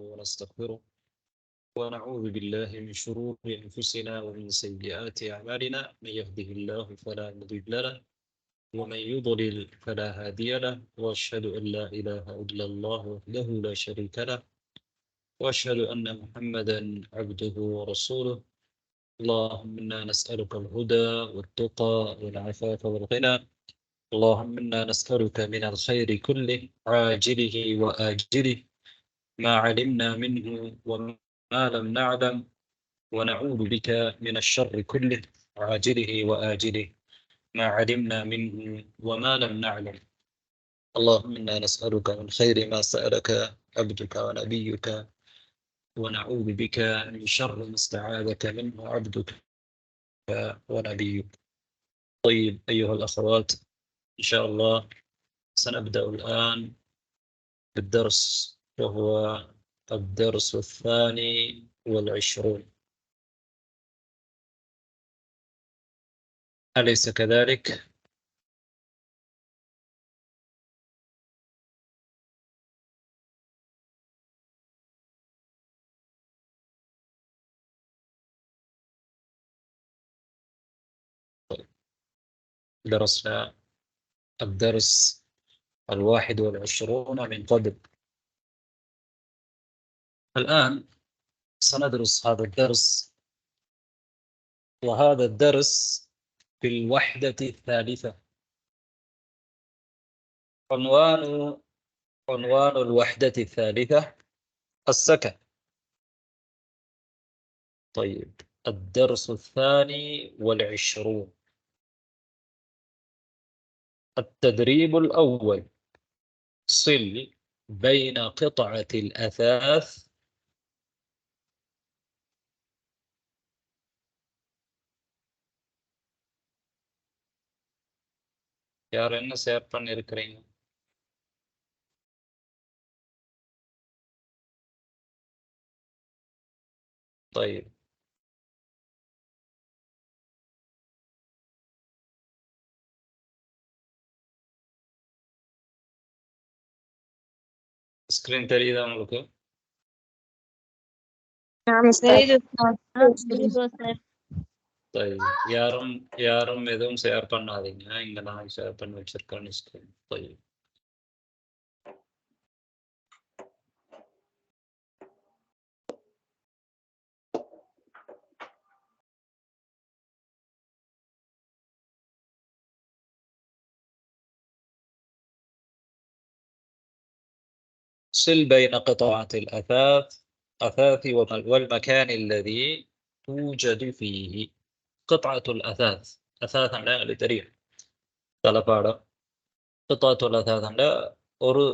ونستغفره ونعوذ بالله من شرور أنفسنا ومن سيئات أعمالنا. من يهده الله فلا مضل له ومن يضلل فلا هادي له، وأشهد أن لا إله إلا الله وحده لا شريك له، وأشهد أن محمدا عبده ورسوله. اللهم إنا نسألك الهدى والتقى والعفاف والغنى. اللهم إنا نسألك من الخير كله عاجله وآجله ما علمنا منه وما لم نعلم، ونعوذ بك من الشر كله عاجله وآجله ما علمنا منه وما لم نعلم. اللهم إنا نسألك من خير ما سألك عبدك ونبيك، ونعوذ بك من شر ما استعاذك منه عبدك ونبيك. طيب أيها الأخوات، إن شاء الله سنبدأ الآن بالدرس، وهو الدرس 22. أليس كذلك؟ درسنا الدرس 21 من قبل. الآن سندرس هذا الدرس، وهذا الدرس في الوحدة الثالثة. عنوان الوحدة الثالثة السكن. طيب، الدرس 22. التدريب الأول: صل بين قطعة الأثاث யார் என்ன share பண்ணிருக்கிறீங்க? طيب screen தெரியுதா உங்களுக்கு? طيب யாரும் எதுவும் ஷேர் பண்ணாதீங்க. இங்க நான் ஷேர் பண்ணி வச்சிருக்கேன் ஸ்கிரீன். طيب صل بين قطعة الأثاث والمكان الذي توجد فيه. قطعة الأثاث أثاث اللي தெரியும் தலப்பாடம். قطعة الأثاث ஒரு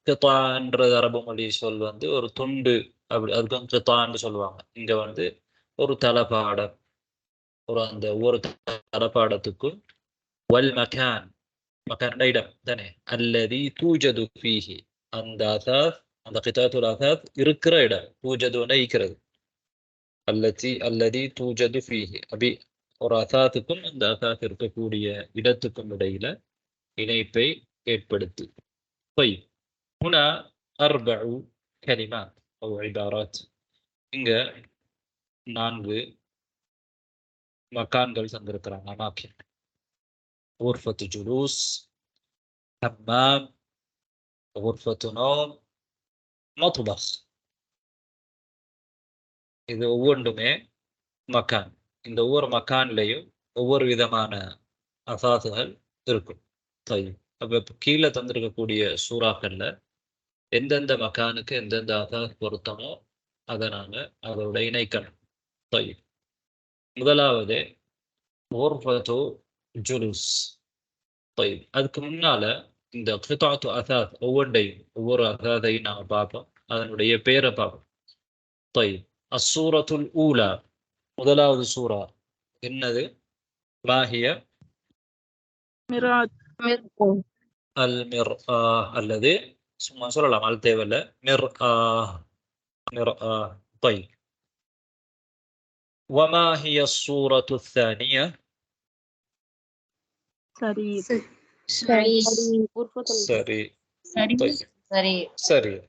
கித்தான்றது அரபு மொழி சொல் ஒரு துண்டு, அப்படி அதுக்கும் கித்தான்னு சொல்லுவாங்க. இங்க ஒரு தலப்பாடம், அந்த ஒவ்வொரு தலப்பாடத்துக்கும் வல் மக்கான், மக்கான் இடம் தானே, அல்லதி தூஜது ஃபீஹி, அந்த அசாஸ், அந்த கிதாத்துல் அசாஸ் இருக்கிற இடம். தூஜதுன்னா இருக்கிறது. அல்லதி தூஜது ஃபீஹி, அப்படி ஒரு அசாத்துக்கும் அந்த அசாஸ் இருக்கக்கூடிய இடத்துக்கும் இடையில இணைப்பை ஏற்படுத்து. طيب هنا 4 كلمات أو عبارات. இங்க 4 மக்கான்கள் தந்திருக்கிறாங்க. அமாக்கின்: غرفة جلوس، حمام، غرفة نوم، مطبخ. இது ஒவ்வொன்றுமே மக்கான். இந்த ஒவ்வொரு மக்கான்லையும் ஒவ்வொரு விதமான அசாசுகள் இருக்கும். அப்ப கீழே தந்திருக்கக்கூடிய சூறாக்கள்ல எந்தெந்த மக்கானுக்கு எந்தெந்த அசாஸ் பொருத்தமோ அதை நாங்க அதோட இணைக்கணும். முதலாவது غرفة ஜுலூஸ். அதுக்கு முன்னால இந்த கிதாத்து அசாஸ் ஒவ்வொரு அசாதையும் நாம பார்ப்போம், அதனுடைய பேரை பார்ப்போம். அஸ்ஸூரத்துல் ஊலா, முதலாவது சூரா என்னது? மாஹிய அல் மிர்ஆ, அல்லது சும்மா சொல்லலாம், அது தேவையில்ல, மிர்ஆ. طيب وما هي الصورة الثانية؟ سرير. طيب سرير.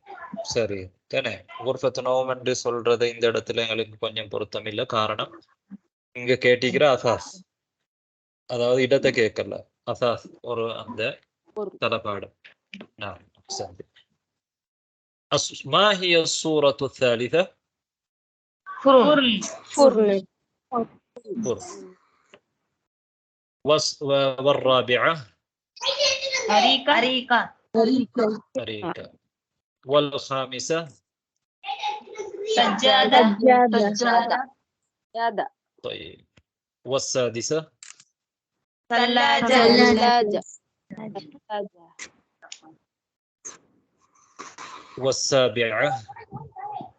சரி தானே. குர்ஃபத்து நௌம் என்று சொல்றது இந்த இடத்துல எங்களுக்கு கொஞ்சம் பொருத்தம் இல்லை. காரணம் இங்க கேட்டிக்கிற அசாஸ், அதாவது இடத்தை கேட்கல, அசாஸ் ஒரு அந்த தலப்பாடம். சரி. ما هي الصورة الثالثة؟ فرن. والرابعة أريكة. والخامسة سجادة. طيب. والسادسة ثلاجة. والسابعة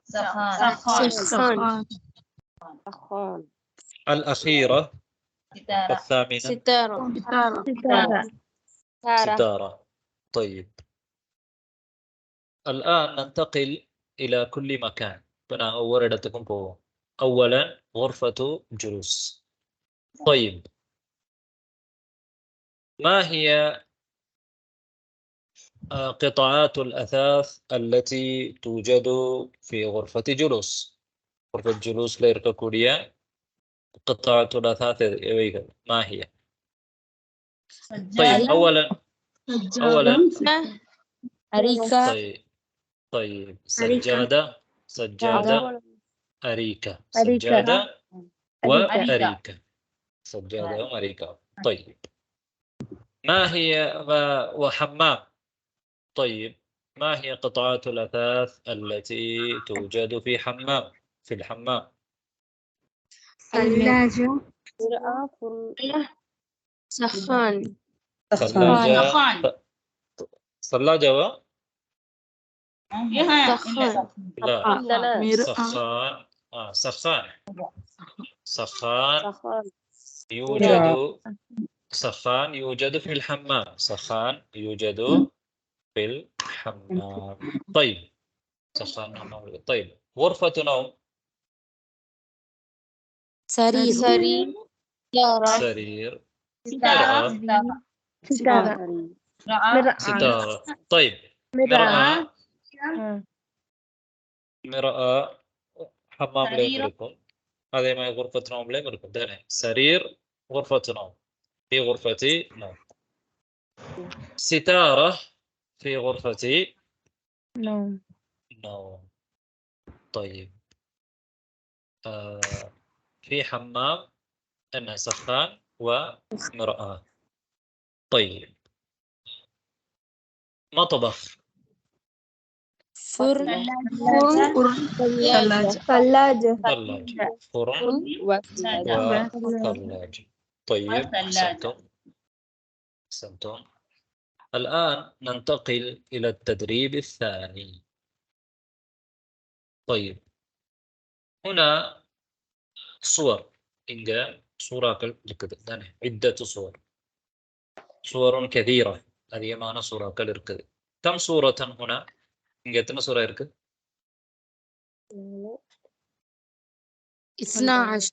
سخان. الأخيرة الثامنة ستارة. طيب الآن ننتقل إلى كل مكان. بنا وردتكم بو. أولا غرفة جلوس. طيب ما هي قطعات الأثاث التي توجد في غرفة جلوس؟ غرفة جلوس ليرككوريا قطعة الأثاث ما هي؟ طيب أولا أريكة. طيب سجادة أريكة. سجادة وأريكة. سجادة وأريكة. طيب ما هي وحمام. طيب ما هي قطعات الأثاث التي توجد في الحمام؟ ثلاجة سخان. ثلاجة لا سخان يوجد في الحمام. سخان يوجد في الحمام. طيب سخان. طيب غرفة نوم. سرير. ستارة. طيب مرآة حمام لين يكون. هذا ما غرفة نوم لين يكون. ده سرير غرفة نوم في غرفتي نوم. ستارة في غرفتي نوم. طيب في حمام أنها سخان ومرآة. طيب مطبخ. فرن. ثلاجة فرن وثلاجة. طيب أحسنتم. الآن ننتقل إلى التدريب الثاني. طيب هنا صور. إنجا صورة الكذا عدة صور كثيرة. هذه معنى صورة كالركض. كم صورة هنا؟ إنجا تنا صورة يركض 12.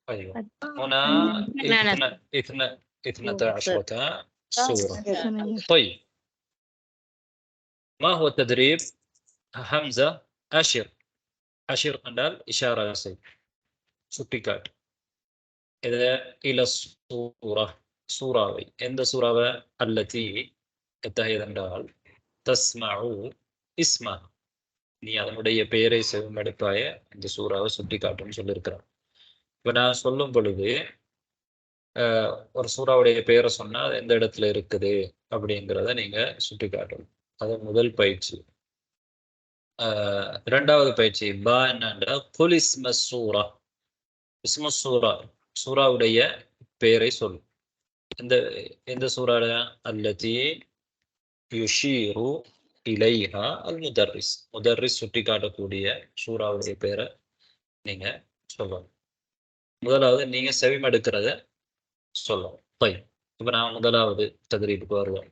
أيوة هنا 12 صورة. طيب ما هو التدريب؟ همزة أشر عندال إشارة سي سوتيكات إذا إلى صورة عند صورة التي எத்தகையது என்றால் தஸ்மஉ இஸ்மா, நீ அதனுடைய பெயரை செவிமடுப்பாய இந்த சூறாவை சுட்டி காட்டும்னு சொல்லியிருக்கிறார். இப்போ நான் சொல்லும் பொழுது ஒரு சூறாவுடைய பெயரை சொன்னா அது எந்த இடத்துல இருக்குது அப்படிங்கிறத நீங்க சுட்டி காட்டணும். அது முதல் பயிற்சி. இரண்டாவது பயிற்சி பா என்னன்னா குல் இஸ்ம சூரா. இஸ்ம சூரா சூறாவுடைய பெயரை சொல். எந்த சூறால அல்லதி யுஷீரு இலைஹா அல் முதர்ரிஸ் சுட்டி காட்டக்கூடிய சூறாவுடைய பேரை நீங்க சொல்லணும். முதலாவது நீங்க செவிமடுக்கிறத சொல்லணும். இப்ப நான் முதலாவது தத்ரீபுக்கு வருவேன்.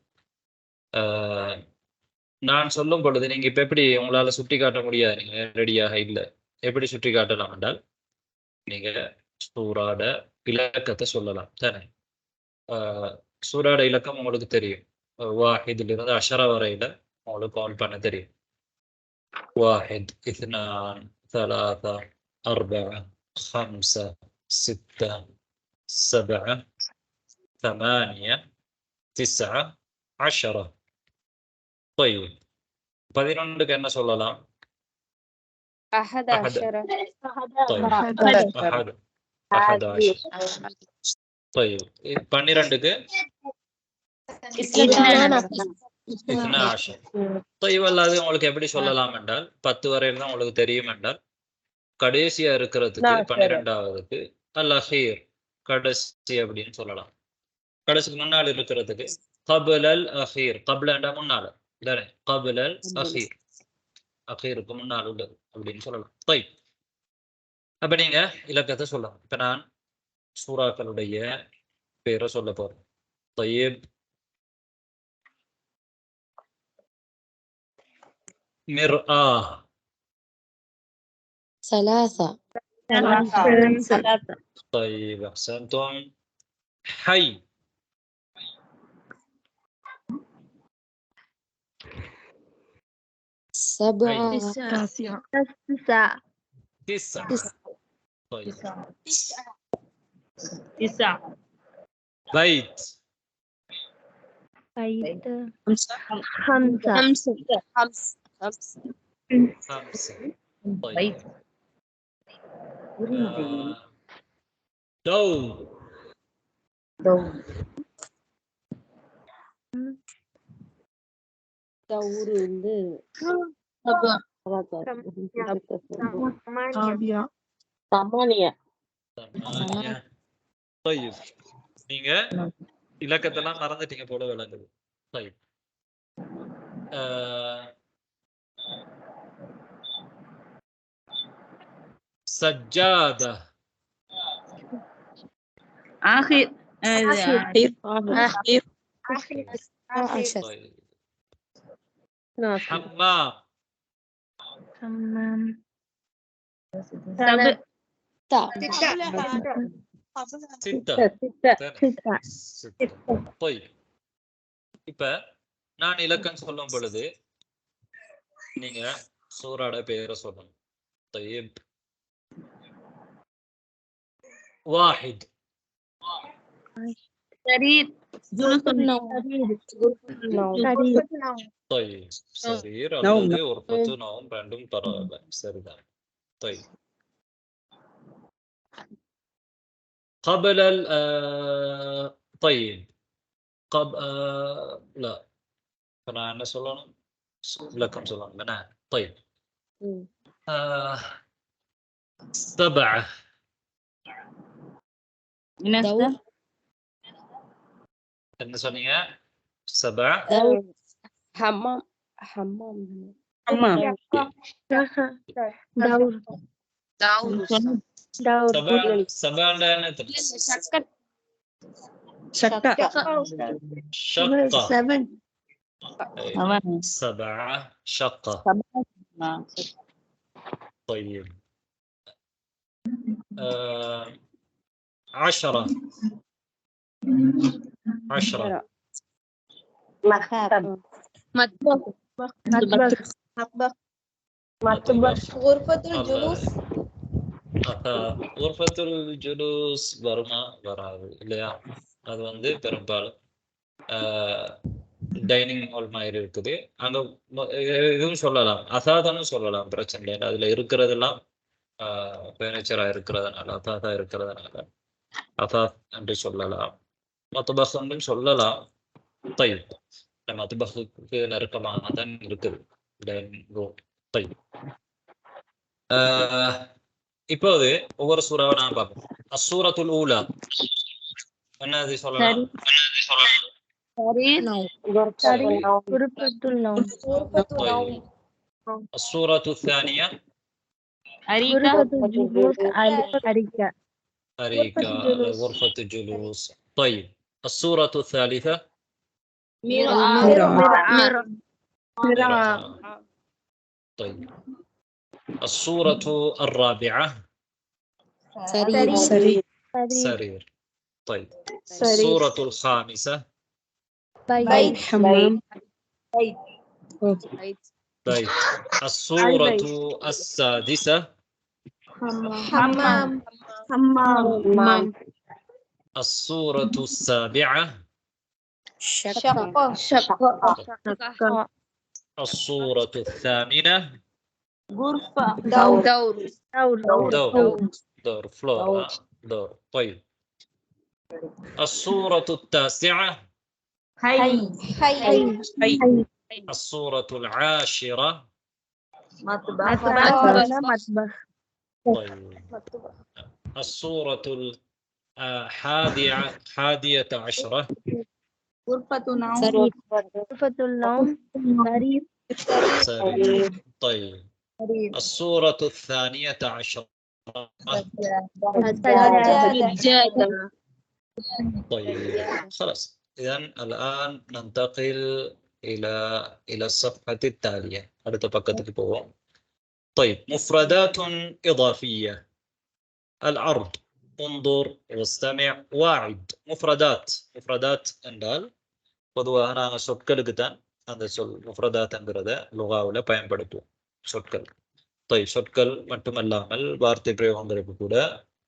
நான் சொல்லும் பொழுது நீங்க இப்ப எப்படி உங்களால சுட்டி காட்ட முடியாது, நீங்க ரெடியாக இல்லை. எப்படி சுட்டி காட்டலாம் என்றால் நீங்க சூறாட இலக்கத்தை சொல்லலாம் தானே. சூறாட இலக்கம் உங்களுக்கு தெரியும். வாஹிதிலிருந்து அஷரா வரையில உங்களுக்கு கவுண்ட் பண்ண தெரியும். واحد اثنان ثلاثة أربعة خمسة ستة سبعة ثمانية تسعة 10. طيب 11 என்ன சொல்லலாம்? أحد أحد. عشر. طيب أحد أحد 11. طيب 12க்கு اثنان 12. طيب அல்லாது உங்களுக்கு எப்படி சொல்லலாம் என்றால் 10 வரையில் தான் உங்களுக்கு தெரியும் என்றால் கடைசியா இருக்கிறதுக்கு 12வதுக்கு அல்-அஹீர் கடைசி அப்படின்னு சொல்லலாம். கடைசிக்கு முன்னால் இருக்கிறதுக்கு கபுலல் அஹீர். கபுலண்டா முன்னால தானே, கபுலல் அஹீர் அஹீருக்கு முன்னால் உள்ளது அப்படின்னு சொல்லலாம். طيب அப்ப நீங்க இலக்கத்தை சொல்லலாம். இப்ப நான் சூறாக்களுடைய பேரை சொல்ல போறேன். طيب مرآة. ثلاثة. طيب أحسنتم. حي. سبعة. تسعة. طيب بيت. خمسة. خمسة. طيب دور. دور ثمانية. ثمانية. طيب நீங்க இலக்கத்தெல்லாம் மறந்துட்டீங்க போல விளங்குது. طيب سجادة. آخر طيب حمام. ستة. طيب இப்ப நான் இலக்கம் சொல்லும் பொழுது நீங்க சூறாட பேரை சொல்லணும். طيب واحد. سرير طيب سرير அல்லது غرفة نوم ரெண்டும் பரவாயில்ல, சரிதான். طيب قبل طيب لا فانا என்ன சொல்லணும், இலக்கம் சொல்லணும் என்ன. طيب سبعة. என்ன சொன்னீங்க? سبعة. حمام. سبعة என்ன தெரியும்? شقة شقة. سبعة شقة. طيب 10. 10. مطبخ. غرفة الجلوس. غرفة الجلوس வருமா வராது இல்லையா? அது வந்து பெரும்பாலும் டைனிங் ஹால் மாதிரி இருக்குது. அங்க இதுவும் சொல்லலாம், அசாதானும் சொல்லலாம், பிரச்சனை இல்லை. அதுல இருக்கிறதெல்லாம் ஃபர்னிச்சரா இருக்கிறதுனால, அசாதா இருக்கிறதுனால அசாத் என்று சொல்லலாம். மத்பஹ் என்றும் சொல்லலாம். طيب மத்பஹுக்கு நெருக்கமாக தான் இருக்குது டைனிங் ரூம். طيب இப்போது ஒவ்வொரு சூறாவை நான் பார்ப்போம். அஸ்ஸூரத்துல் ஊலா என்னது சொல்லலாம்? الصورة الثانية أريكة غرفة الجلوس. طيب الصورة الثالثة طيب الصورة الرابعة سرير. طيب الصورة الخامسة بيت. حمام. طيب الصورة السادسة حمام حمام الصورة السابعة شقة الصورة الثامنة دور دور فلورا دور. طيب الصورة التاسعة حي الصورة العاشرة. طيب الصورة الحادية عشرة غرفة النوم سرير. طيب الصورة الثانية عشرة. سجادة طيب خلاص، إذن الآن ننتقل إلى الصفحة التالية. هذا تفقدت بوا. طيب مفردات إضافية. العرض انظر واستمع واعد. مفردات என்றால் பொதுவாக நாங்கள் சொற்களுக்கு தான் அந்த முஃப்ரதாத்ங்கிறத லுகாவில் பயன்படுத்துவோம் சொற்கள். சொற்கள் மட்டுமல்லாமல் வார்த்தை பிரயோகங்களுக்கு கூட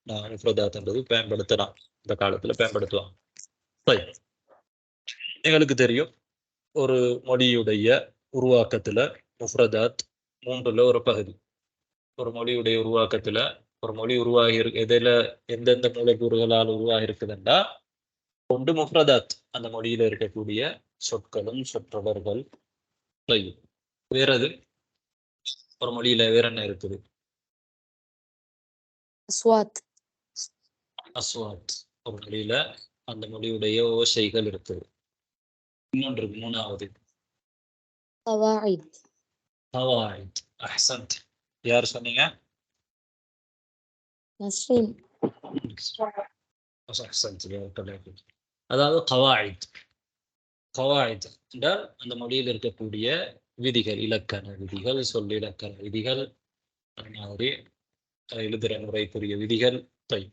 நான் முஃப்ரதாத்ன்றது பயன்படுத்தலாம். இந்த காலத்துல பயன்படுத்துவாங்க. எங்களுக்கு தெரியும் ஒரு மொழியுடைய உருவாக்கத்துல முஃப்ரதாத் மூன்றுல ஒரு பகுதி. ஒரு மொழியுடைய உருவாக்கத்துல ஒரு மொழி உருவாகி எதில் எந்தெந்த மூலக்கூறுகளால் உருவாகி இருக்குதுண்டா ஒன்று முஃப்ரதாத், அந்த மொழியில இருக்கக்கூடிய சொற்களும் சொற்றொடர்கள். வேறது ஒரு மொழியில வேற என்ன இருக்குது? அஸ்வாத். ஒரு மொழியில அந்த மொழியுடைய ஓசைகள் இருக்குது. இன்னொன்று மூணாவது கவாயித். அஹ்சன்ட். யார் சொன்னீங்க? அதாவது கவாயித் என்றால் அந்த மொழியில் இருக்கக்கூடிய விதிகள், இலக்கண விதிகள், சொல்லிலக்கண விதிகள், அந்த மாதிரி எழுதுகிற முறைக்குரிய விதிகள்.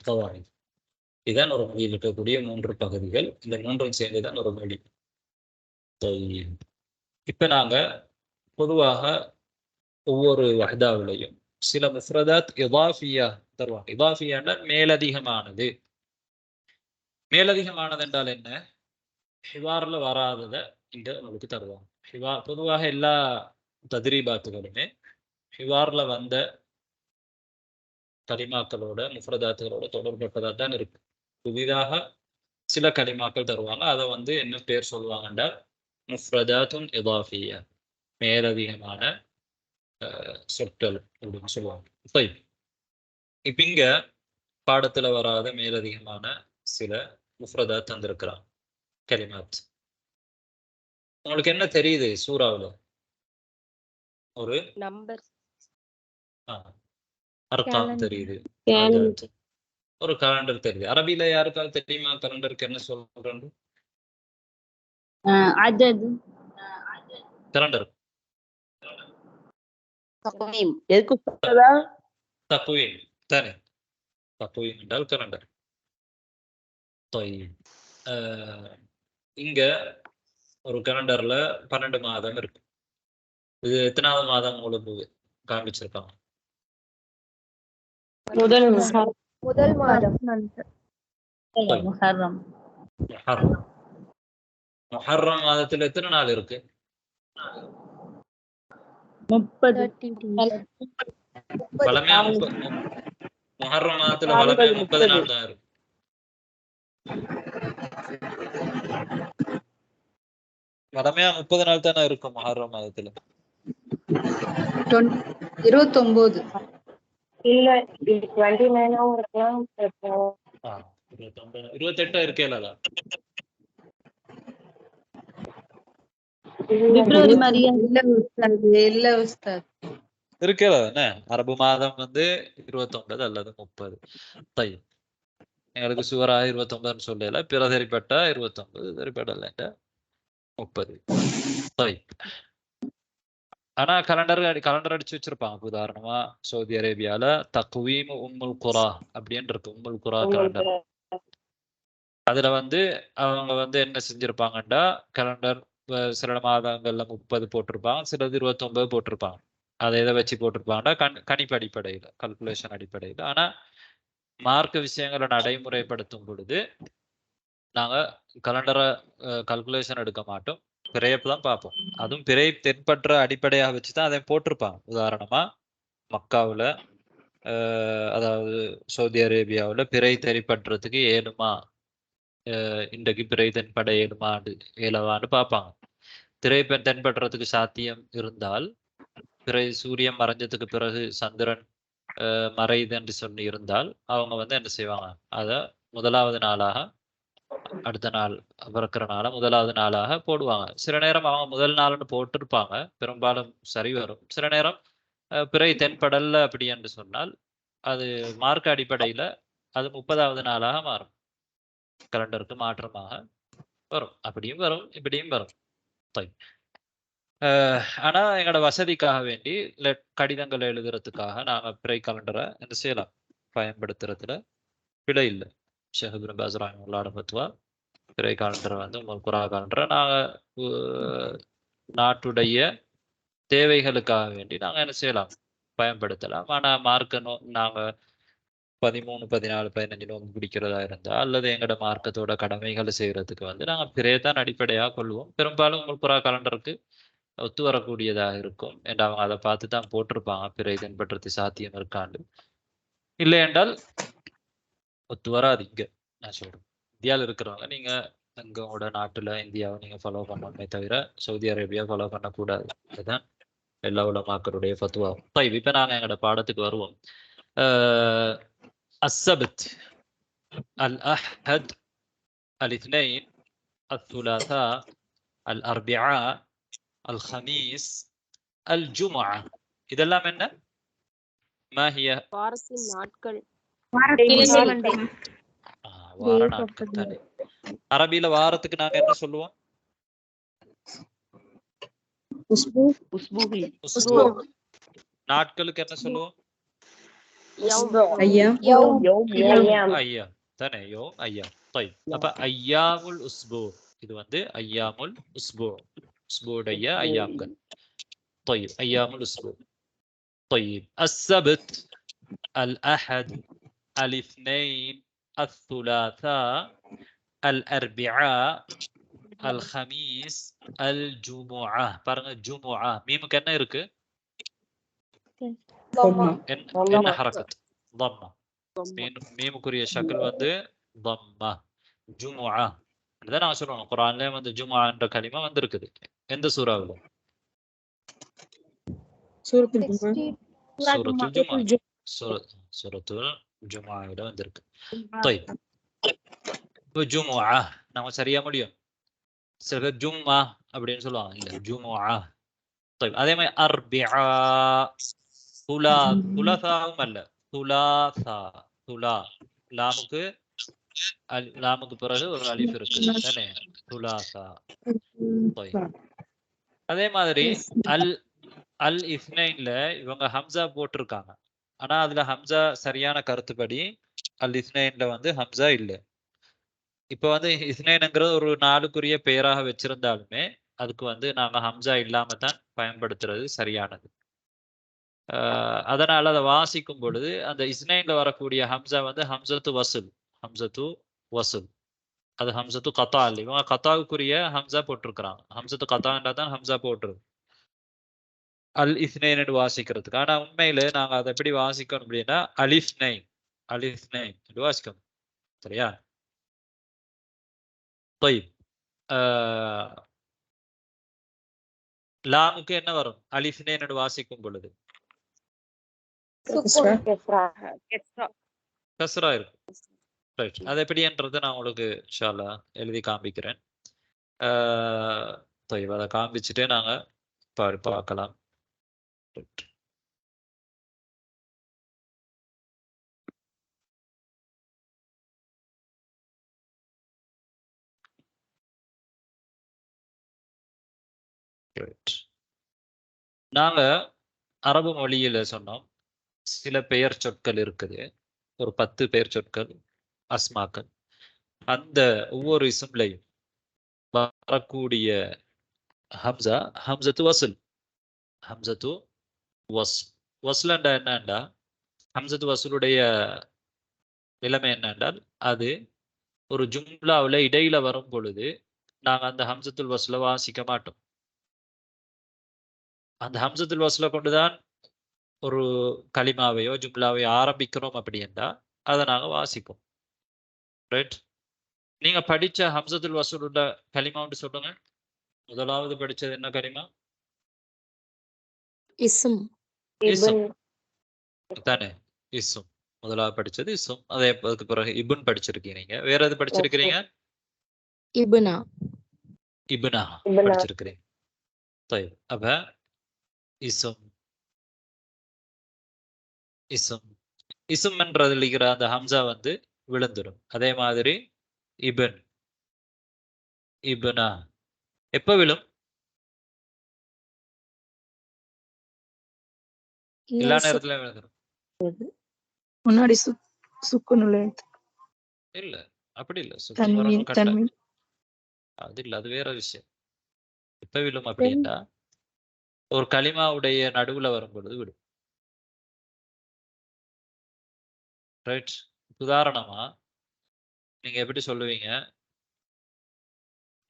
கவாயித் இதுதான் ஒரு மொழியில் இருக்கக்கூடிய மூன்று பகுதிகள். இந்த மூன்றும் சேர்ந்துதான் ஒரு மொழி. இப்ப நாங்க பொதுவாக ஒவ்வொரு வஹ்தாவிலையும் சில முஃப்ரதாத் இதாஃபியா தருவாங்க. இதாஃபியான்னா மேலதிகமானது. மேலதிகமானது என்றால் என்ன? ஹிவார்ல வராதத இங்க உங்களுக்கு தருவாங்க. பொதுவாக எல்லா தத்ரீபாத்துகளுமே ஹிவார்ல வந்த கலிமாக்களோட முஃப்ரதாத்துகளோட தொடர்பட்டதா தான் இருக்கு. புதிதாக சில கலிமாக்கள் தருவாங்க. அதை என்ன பேர் சொல்லுவாங்கன்னா முஃப்ரதாத்துன் இதாஃபியா, மேலதிகமான சொற்கள் அப்படின்னு சொல்லுவாங்க. இப்ப இங்க பாடத்துல வராத மேலதிகமான சில முஃப்ரதாத் தந்திருக்கிறான், கலிமாத். உங்களுக்கு என்ன தெரியுது சூறாவுல? ஒரு நம்பர், அர்காம் தெரியுது, ஒரு கலண்டர் தெரியுது. அரபியில யாருக்காவது தெரியுமா கலண்டருக்கு என்ன சொல்றாங்க? கலண்டர் தக்வீம் தானே? தக்வீம் என்றால் கலண்டர். இங்க ஒரு கலண்டர்ல 12 மாதம் இருக்கு. இது எத்தனாவது மாதம் உங்களுக்கு காண்பிச்சிருக்காங்க? முதல் மாதம் முஹர்ரம் மாதத்துல எத்தனை நாள் இருக்கு? 30. வளமையா முஹர்ரம் மாதத்துல வளமையா 30 நாள் தான் இருக்கு. வளமையா 30 நாள் தானே இருக்கும் முஹர்ரம் மாதத்துல. 29 இல்ல 29 இருக்கலாம். 28 இருக்கேல பிப்ரவரி மாதிரியா? இல்ல உஸ்தாத், இருக்கேல என்ன? அரபு மாதம் 29 அல்லது 30. எங்களுக்கு சுவரா 29 சொல்லல, பிற சரிப்பட்டா 29, சரிப்படல 30. ஆனா கலண்டர் அடிச்சு வச்சிருப்பாங்க. உதாரணமா சவுதி அரேபியால தக்வீம் உம்முல் குரா அப்படின்னு இருக்கு. உம்முல் குரா கலண்டர். அதுல அவங்க என்ன செஞ்சிருப்பாங்கண்டா, கலண்டர் சில மாதங்கள்ல 30 போட்டிருப்பாங்க, சிலது 29 போட்டிருப்பாங்க. அதை எதை வச்சு போட்டிருப்பாங்கன்னா கணிப்பு அடிப்படையில், கல்குலேஷன் அடிப்படையில். ஆனா மார்க்க விஷயங்களை நடைமுறைப்படுத்தும் பொழுது நாங்க கலண்டரை கல்குலேஷன் எடுக்க மாட்டோம், பிறையப்பு தான் பார்ப்போம். அதுவும் பிறை தென்பற்ற அடிப்படையாக வச்சுதான் அதை போட்டிருப்பாங்க. உதாரணமா மக்காவுல அதாவது சவுதி அரேபியாவுல பிறை தெரிப்பற்றதுக்கு ஏழுமா, இன்றைக்கு பிறை தென்பட ஏழவான்னு பார்ப்பாங்க. திரை தென்படுறதுக்கு சாத்தியம் இருந்தால், பிறை சூரியன் மறைஞ்சதுக்கு பிறகு சந்திரன் மறையுது என்று சொல்லி இருந்தால் அவங்க வந்து என்ன செய்வாங்க, அதை முதலாவது நாளாக, அடுத்த நாள் பிறக்கிற நாளை முதலாவது நாளாக போடுவாங்க. சில நேரம் அவங்க முதல் நாள்னு போட்டிருப்பாங்க, பெரும்பாலும் சரி வரும். சில நேரம் பிறை தென்படல அப்படி என்று சொன்னால் அது மார்க்க அடிப்படையில அது 30வது நாளாக மாறும், கலண்டருக்கு மாற்றமாக வரும். அப்படியும் வரும், இப்படியும் வரும். ஆனா எங்களோட வசதிக்காக வேண்டி கடிதங்கள் எழுதுறதுக்காக நாங்க பிறை கலண்டரை என்ன செய்யலாம், பயன்படுத்துறதுல பிழை இல்லை. ஷேக் இப்னு பாஸ் ரஹ்மத்துல்லாஹி ஃபத்வா, பிறை கலண்டரை வந்து குரா கலண்டரை நாங்க நாட்டுடைய தேவைகளுக்காக வேண்டி நாங்க என்ன செய்யலாம், பயன்படுத்தலாம். ஆனா மார்க்க நாங்க 13, 14, 15 நோன்பு பிடிக்கிறதா இருந்தா, அல்லது எங்களோட மார்க்கத்தோட கடமைகளை செய்யறதுக்கு வந்து நாங்க பிறையத்தான் அடிப்படையாக கொள்வோம். பெரும்பாலும் குரா கலண்டருக்கு ஒத்து வரக்கூடியதாக இருக்கும் என்று அவங்க அதை பார்த்து தான் போட்டிருப்பாங்க, பிறை தென்பற்றது சாத்தியம் இருக்காண்டு. இல்லை என்றால் ஒத்து வராது. இங்க நான் சொல்றேன், இந்தியாவில் இருக்கிறவங்க நீங்க உங்களோட நாட்டுல இந்தியாவை நீங்க ஃபாலோ பண்ணணுமே தவிர சவுதி அரேபியா ஃபாலோ பண்ணக்கூடாது. அதுதான் எல்லா உலமாக்களுடைய ஃபத்வா. இப்ப நாங்க எங்களோட பாடத்துக்கு வருவோம். السبت الأحد الاثنين الثلاثاء الأربعاء الخميس الجمعة. இதெல்லாம் என்ன? ما هي வாரத்தின் நாட்கள். வார நாட்கள் தானே. அரபியில வாரத்துக்கு நாங்க என்ன சொல்லுவோம்? நாட்களுக்கு என்ன சொல்லுவோம்? ஐயாம் தானே. யோம் ஐயாம். அப்ப ஐயாமுல் உஸ்பு, இது வந்து ஐயாமுல் உஸ்பு, உஸ்புடைய ஐயாம்கள். ஐயாமுல் உஸ்பு. طيب السبت الأحد الاثنين الثلاثاء الأربعاء الخميس الجمعة. பாருங்க, ஜுமுஆ மீமுக்கு என்ன இருக்கு? என்ன ஹரக்கத்? ضمة. மீமுக்குரிய ஷக்ல் வந்து ضمة. ஜுமுஆ இத நான் சொல்றேன். குர்ஆன்ல வந்து ஜுமுஆ என்ற கலிமா வந்திருக்குது. எந்த சூராவுல? சூரத்துல் ஜுமுஆல வந்திருக்கு. طيب ஜுமுஆ நாம சரியா முடியும். சில பேர் ஜும்மா அப்படின்னு சொல்லுவாங்க, இல்ல ஜுமுஆ. طيب அதே மாதிரி அர்பிஆ, துலாசாவும் அல்ல, துலாசா. துலா லாமுக்கு பிறகு ஒரு அலிஃப் இருக்கு தானே, துலாசா. அதே மாதிரி அல் இஸ்னைன்ல இவங்க ஹம்சா போட்டிருக்காங்க. ஆனா அதுல ஹம்சா சரியான கருத்துப்படி அல் இஸ்னைன்ல வந்து ஹம்சா இல்ல. இப்ப வந்து இஸ்னைன்ங்கிறது ஒரு நாளுக்குரிய பெயராக வச்சிருந்தாலுமே அதுக்கு வந்து நாங்க ஹம்சா இல்லாம தான் பயன்படுத்துறது சரியானது. அதனால அதை வாசிக்கும் பொழுது அந்த இஸ்னைன்ல வரக்கூடிய ஹம்சா வந்து ஹம்சத்து வசுல், ஹம்சத்து வசுல். அது ஹம்சத்து கத்தா இல்லை. இவங்க கத்தாவுக்குரிய ஹம்சா போட்டிருக்கிறாங்க. ஹம்சத்து கத்தான்றா தான் ஹம்சா போட்டுருக்கு அல் இஸ்னைன் வாசிக்கிறதுக்கு. ஆனா உண்மையில நாங்க அதை எப்படி வாசிக்கணும் அப்படின்னா அலிஸ்னைன், அலிஸ்னைன் வாசிக்கணும். சரியா? லாமுக்கு என்ன வரும் அலிஸ்னைன் வாசிக்கும் பொழுது? கஸ்ரா இருக்கும். ரைட். அது எப்படின்றது நான் உங்களுக்கு இன்ஷா அல்லாஹ் எழுதி காண்பிக்கிறேன். அதை காண்பிச்சுட்டே நாங்க பார்க்கலாம். நாங்க அரபு மொழியில சொன்னோம் சில பெயர் சொற்கள் இருக்குது, ஒரு 10 பெயர் சொற்கள், அஸ்மாக்கள். அந்த ஒவ்வொரு இஸ்ம்லையும் வரக்கூடிய ஹம்சா ஹம்சத்து வஸ்ல். ஹம்சத்து வஸ்லண்டா என்னண்டா ஹம்சத்து வஸ்லுடைய நிலைமை என்னென்றால் அது ஒரு ஜும்லாவில் இடையில வரும் பொழுது நாங்கள் அந்த ஹம்சத்துல் வஸ்ல வாசிக்க மாட்டோம். அந்த ஹம்சத்துல் வஸ்ல கொண்டுதான் ஒரு கலிமாவையோ ஜும்லாவையோ ஆரம்பிக்கிறோம் அப்படி என்றால் அதை நாங்கள் வாசிப்போம். ரைட். நீங்க படிச்ச ஹம்சத்துல் வஸ்லுள்ள கலிமான்னு சொல்லுங்க. முதலாவது படிச்சது என்ன கலிமா? இஸ்ம். இஸ்ம் தானே. இஸ்ம் முதலாவது படிச்சது இஸ்ம். அதுக்கு பிறகு இபுன் படிச்சிருக்கீங்க. நீங்க வேற எது படிச்சிருக்கிறீங்க? இப்னா. இப்னா படிச்சிருக்கிறீங்க. طيب அப்ப இஸ்ம் இஸ்ம் இஸ்ம் என்றதுல இருக்கிற அந்த ஹம்சா வந்து விழுந்துடும். அதே மாதிரி இபன் இப்னா எப்ப விழும்? எல்லா நேரத்திலும் விழுந்துடும். முன்னாடி சுக்குனுள்ள இல்ல அப்படி இல்ல. அது இல்ல, அது வேற விஷயம். எப்ப விழும் அப்படின்னா ஒரு கலிமாவுடைய நடுவுல வரும் பொழுது விடும். ரைட். உதாரணமா நீங்க எப்படி சொல்லுவீங்க?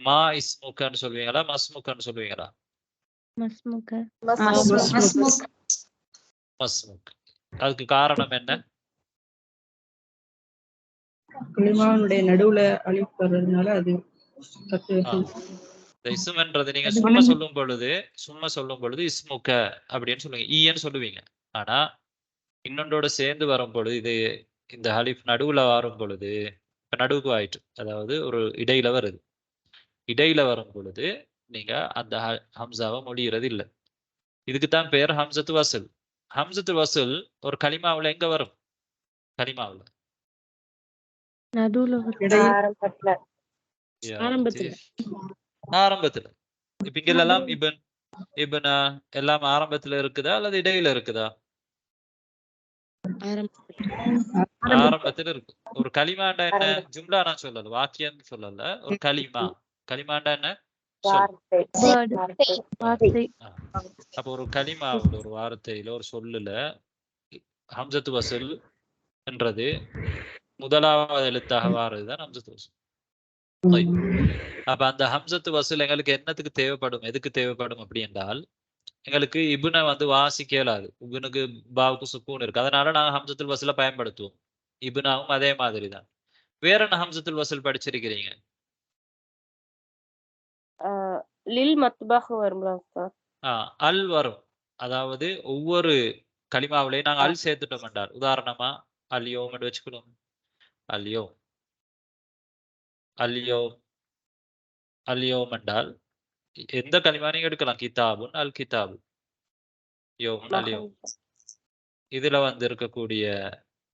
மா இஸ்முக்கன்னு சொல்லுவீங்களா மஸ்முக்கன்னு சொல்லுவீங்களா? மஸ்முக். அதுக்கு காரணம் என்ன? கலிமாவுடைய நடுவுல அலிஃப் வர்றதுனால அது இஸ்ம்ன்றது நீங்க சும்மா சொல்லும் பொழுது இஸ்முக்க அப்படின்னு சொல்லுவீங்க, ஈன்னு சொல்லுவீங்க. ஆனா இன்னொன்றோட சேர்ந்து வரும் பொழுது இது இந்த அலிஃப் நடுவுல வரும் பொழுது இப்ப நடுவுக்கு ஆயிட்டு, அதாவது ஒரு இடையில வருது. இடையில வரும் பொழுது நீங்க அந்த ஹம்சாவை மொழிகிறது இல்லை. இதுக்குத்தான் பேர் ஹம்சத்து வசல். ஹம்சத்து வசல் ஒரு கலிமாவுல எங்க வரும்? கலிமாவுல ஆரம்பத்துல. இப்ப இங்க எல்லாம் இபன் இபனா எல்லாம் ஆரம்பத்துல இருக்குதா அல்லது இடையில இருக்குதா? ஆரம்பத்துல இருக்கு. ஒரு கலிமாண்டா என்ன? ஜும்லா நான் சொல்லல, வாக்கியம் சொல்லல, ஒரு கலிமா. கலிமாண்டா என்ன? அப்ப ஒரு கலிமாவுல ஒரு வார்த்தையில ஒரு சொல்லுல ஹம்சத்து வசல் என்றது முதலாவது எழுத்தாக வாரதுதான் ஹம்சத்து வசல். அப்ப அந்த ஹம்சத்து வசல் எங்களுக்கு என்னத்துக்கு தேவைப்படும், எதுக்கு தேவைப்படும் அப்படி என்றால் எங்களுக்கு இபுனை வந்து வாசிக்க இயலாது. இபுனுக்கு பாவுக்கு சுக்கூன் இருக்கு. அதனால நாங்க ஹம்சத்துல் வசல பயன்படுத்துவோம். இபுனாவும் அதே மாதிரி தான். வேற என்ன ஹம்சத்துல் வசல் படிச்சிருக்கிறீங்க? லில் மத்பஹ் வரும்ல உஸ்தாத்? அல் வரும். அதாவது ஒவ்வொரு கலிமாவிலையும் நாங்க அல் சேர்த்துட்டோம் என்றால், உதாரணமா அல்யோம் என்று வச்சுக்கணும். அல்யோம் அல்யோம் அல்யோம் என்றால் எந்த கலிமா நீங்க எடுக்கலாம். கிதாபுன் அல் கிதாபு, யோம் அல்யோம். இதுல வந்து இருக்கக்கூடிய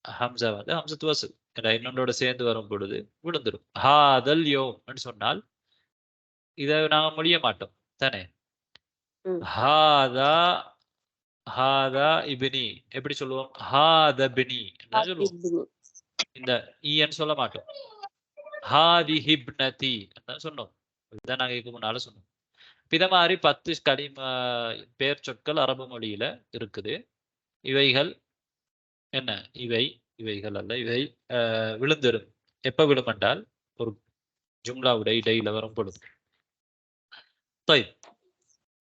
ஹம்சா வந்து ஹம்சத்து வசல். இன்னொன்றோட சேர்ந்து வரும் பொழுது விழுந்துடும். ஹாதல் யோம் சொன்னால் இதை நாங்க மொழிய மாட்டோம் தானே. ஹாதா ஹாதா இபினி எப்படி சொல்லுவோம்? ஹாத பினி என்ன சொல்லுவோம்? இந்த ஈன்னு சொல்ல மாட்டோம். ஹாதி ஹிப்னதி சொன்னோம். இதுதான் நாங்க இதுக்கு முன்னால சொன்னோம். இத மாதிரி 10 கலிமா பேர் சொற்கள் அரபு மொழியில இருக்குது. இவைகள் என்ன? இவைகள் அல்ல, இவை விழுந்திரும். எப்ப விழும் என்றால் ஒரு ஜும்லாவுடைய இடையில வரும் பொழுது.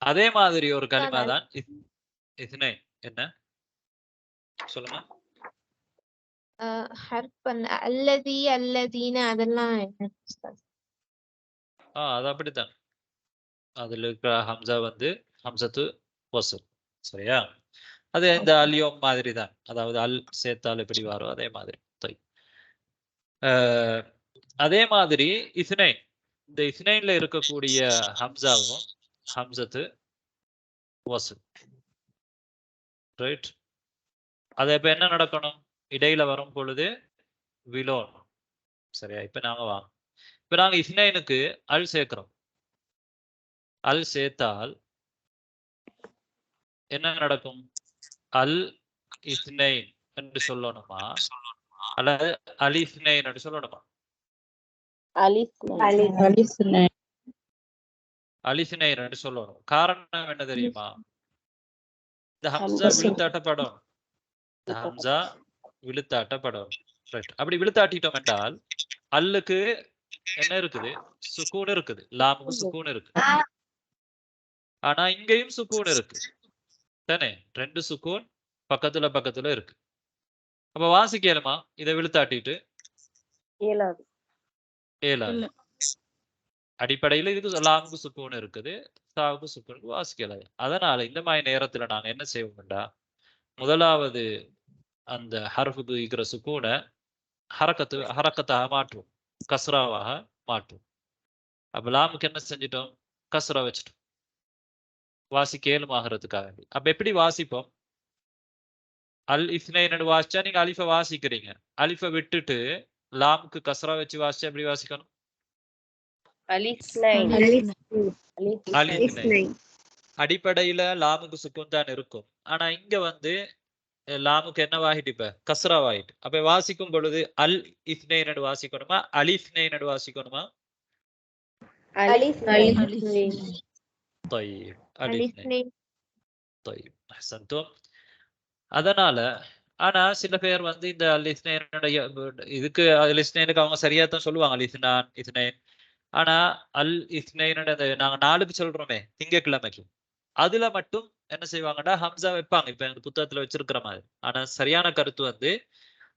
அதே மாதிரி ஒரு கலிமா தான் இஸ்னை. என்ன சொல்லுங்க? அல்லதி அல்லதீன அதெல்லாம் அது அப்படித்தான். அதுல இருக்கிற ஹம்சா வந்து ஹம்சத்து வசல். சரியா? அது இந்த அல்யோம் மாதிரி தான். அதாவது அல் சேர்த்தால் எப்படி வரும் அதே மாதிரி. அதே மாதிரி இஸ்னை, இந்த இஸ்னைன்ல இருக்கக்கூடிய ஹம்சாவும் ஹம்சத்து வசல். ரைட். அது இப்ப என்ன நடக்கணும்? இடையில வரும் பொழுது விலோன். சரியா? இப்ப நாங்க இஸ்னைனுக்கு அல் சேர்க்கிறோம். அல் சேர்த்தால் என்ன நடக்கும்? அல் இஸ்னைன் என்று சொல்லணுமா அல்லது அல் இஸ்னைன் என்று சொல்லணுமா? அலிஃப்னைன்னு சொல்லணும். காரணம் என்ன தெரியுமா? இந்த ஹம்சா விழுத்தாட்டப்படும். இந்த ஹம்சா விழுத்தாட்டப்படும். ரைட். அப்படி விழுத்தாட்டிட்டோம் என்றால் அல்லுக்கு என்ன இருக்குது? சுக்கூன் இருக்குது. லாமுக்கு சுக்கூன் இருக்கு. ஆனா இங்கேயும் சுக்கூன் இருக்கு தானே? 2 சுக்கூன் பக்கத்துல இருக்கு. அப்ப வாசிக்கலுமா இதை விழுத்தாட்டிட்டு? இயலாது. ஏலாது. அடிப்படையில இதுக்கு லாமுக்கு சுக்கூன் இருக்குது, சாவுக்கு சுக்கூனுக்கு வாசிக்கலாது. அதனால இந்த மாதிரி நேரத்துல நாங்க என்ன செய்வோம்டா, முதலாவது அந்த ஹர்ஃபுக்கு இருக்கிற சுக்கூனை ஹரக்கத்தாக மாற்றுவோம், கஸ்ராவாக மாற்றுவோம். அப்ப லாமுக்கு என்ன செஞ்சிட்டோம்? கஸ்ரா வச்சுட்டோம், வாசிக்க ஏழுமாகிறதுக்காக வேண்டி. அப்ப எப்படி வாசிப்போம்? அல் இஸ்னைன்னு வாசிச்சா நீங்க அலிஃபை வாசிக்கிறீங்க. அலிஃபை விட்டுட்டு லாமுக்கு கஸ்ரா வச்சு வாசிச்சா எப்படி வாசிக்கணும்? அடிப்படையில லாமுக்கு சுக்கூன் தான் இருக்கும். ஆனா இங்க வந்து லாமுக்கு என்ன வாகிட்டு? இப்ப கஸ்ரா வாகிட்டு. அப்ப வாசிக்கும் பொழுது அல் இஸ்னைன்னு வாசிக்கணுமா, அலிஃப்னைன்னு வாசிக்கணுமா? طيب அலிஃப்னைன். طيب احسنتم. அதனால ஆனா சில பேர் வந்து இந்த அலிஸ்னைனுடைய இதுக்கு அலிஸ்னைனுக்கு அவங்க சரியா தான் சொல்லுவாங்க, அலிஸ்னான் இஸ்னைன். ஆனா அல் இஸ்னைனுடைய நாங்க 4க்கு சொல்றோமே திங்கட்கிழமைக்கு, அதுல மட்டும் என்ன செய்வாங்கன்னா ஹம்சா வைப்பாங்க, இப்ப எங்க புத்தகத்துல வச்சிருக்கிற மாதிரி. ஆனா சரியான கருத்து வந்து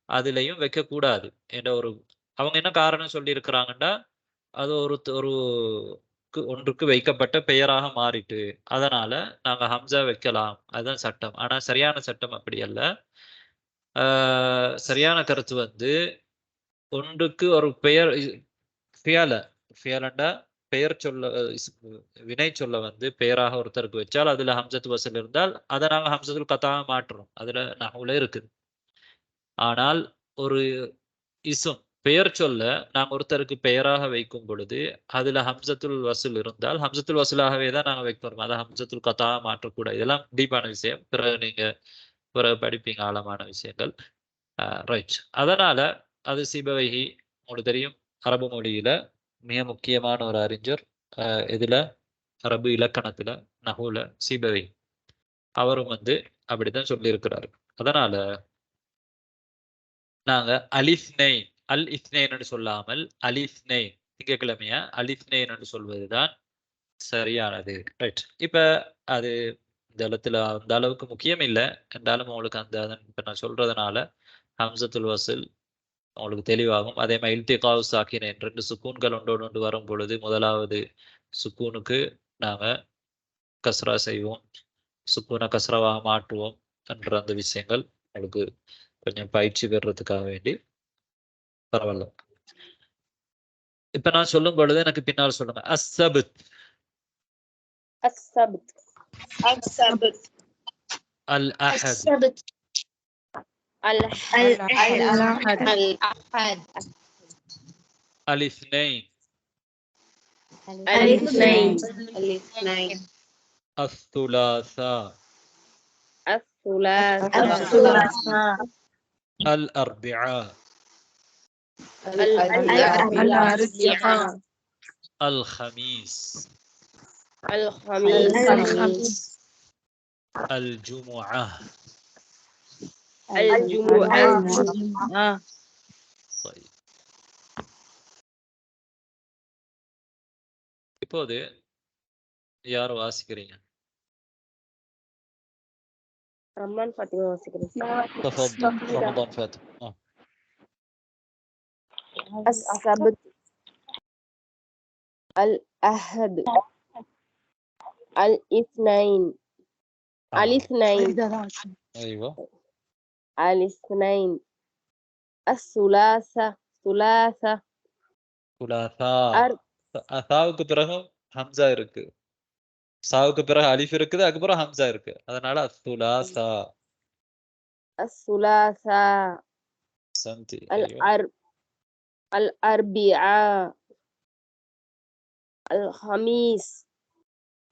அதுலயும் வைக்க கூடாது என்ற ஒரு அவங்க என்ன காரணம் சொல்லி இருக்கிறாங்கன்னா, அது ஒரு ஒன்றுக்கு வைக்கப்பட்ட பெயராக மாறிட்டு, அதனால நாங்க ஹம்சா வைக்கலாம், அதுதான் சட்டம். ஆனா சரியான சட்டம் அப்படி அல்ல. சரியான கருத்து வந்து ஒன்றுக்கு ஒரு பெயர் ஃபியாலண்டா பெயர் சொல்ல வினை சொல்ல வந்து பெயராக ஒருத்தருக்கு வச்சால் அதுல ஹம்சத்து வசல் இருந்தால் அதை நாங்க ஹம்சத்துல் கத்தாக மாற்றுறோம், அதுல நஹ்வுல இருக்குது. ஆனால் ஒரு இஸ்ம் பெயர் சொல்ல நாங்க ஒருத்தருக்கு பெயராக வைக்கும் பொழுது அதுல ஹம்சத்துல் வசூல் இருந்தால் ஹம்சத்துல் வசூலாகவே தான் நாங்க வைக்கிறோம், அதை ஹம்சத்துல் கத்தாக மாற்றக்கூடாது. இதெல்லாம் டீப்பான விஷயம், பிறகு நீங்க பிறகு படிப்பீங்க ஆழமான விஷயங்கள். ரைட். அதனால அது சிபவைஹி உங்களுக்கு தெரியும், அரபு மொழியில மிக முக்கியமான ஒரு அறிஞர். இதுல அரபு இலக்கணத்துல நஹுல சிபவை அவரும் வந்து அப்படித்தான் சொல்லி இருக்கிறாரு. அதனால நாங்க அலிஸ்னைன் அல் இஸ்னைன் சொல்லாமல் அலிஸ்னைன் திங்கக்கிழமைய அலிஸ்னைன் என்று சொல்வதுதான் சரியானது. ரைட். இப்ப அது இந்த இடத்துல அந்த அளவுக்கு முக்கியம் இல்லை என்றாலும் உங்களுக்கு அந்த இப்ப நான் சொல்றதுனால ஹம்சத்துல் வசல் உங்களுக்கு தெளிவாகும். அதே மாதிரி இல்திகாவு சாக்கினேன் 2 சுக்கூன்கள் ஒன்றோடு வரும் பொழுது முதலாவது சுக்கூனுக்கு நாங்க கஸ்ரா செய்வோம், சுக்கூனை கஸ்ராவாக மாற்றுவோம் என்ற அந்த விஷயங்கள் உங்களுக்கு கொஞ்சம் பயிற்சி பெறதுக்காக வேண்டி பரவாயில்ல. இப்ப நான் சொல்லும் பொழுது எனக்கு பின்னால் சொல்லுங்க. அஸ்ஸபத் அல் அஹத் الاثنين الثلاثاء الأربعاء الخميس الجمعة طيب. இப்போது யார் வாசிக்கிறீங்க? ரமலான் ஃபாத்திமா வாசிக்கிறேன். تفضل رمضان فاتح. السبت الأحد الاثنين ايوه الاثنين الثلاثاء சாவுக்கு பிறகு ஹம்சா இருக்கு, சாவுக்கு பிறகு அலிஃப் இருக்குது, அதுக்கப்புறம் ஹம்சா இருக்கு, அதனால الثلاثاء سنتي الأربعاء الخميس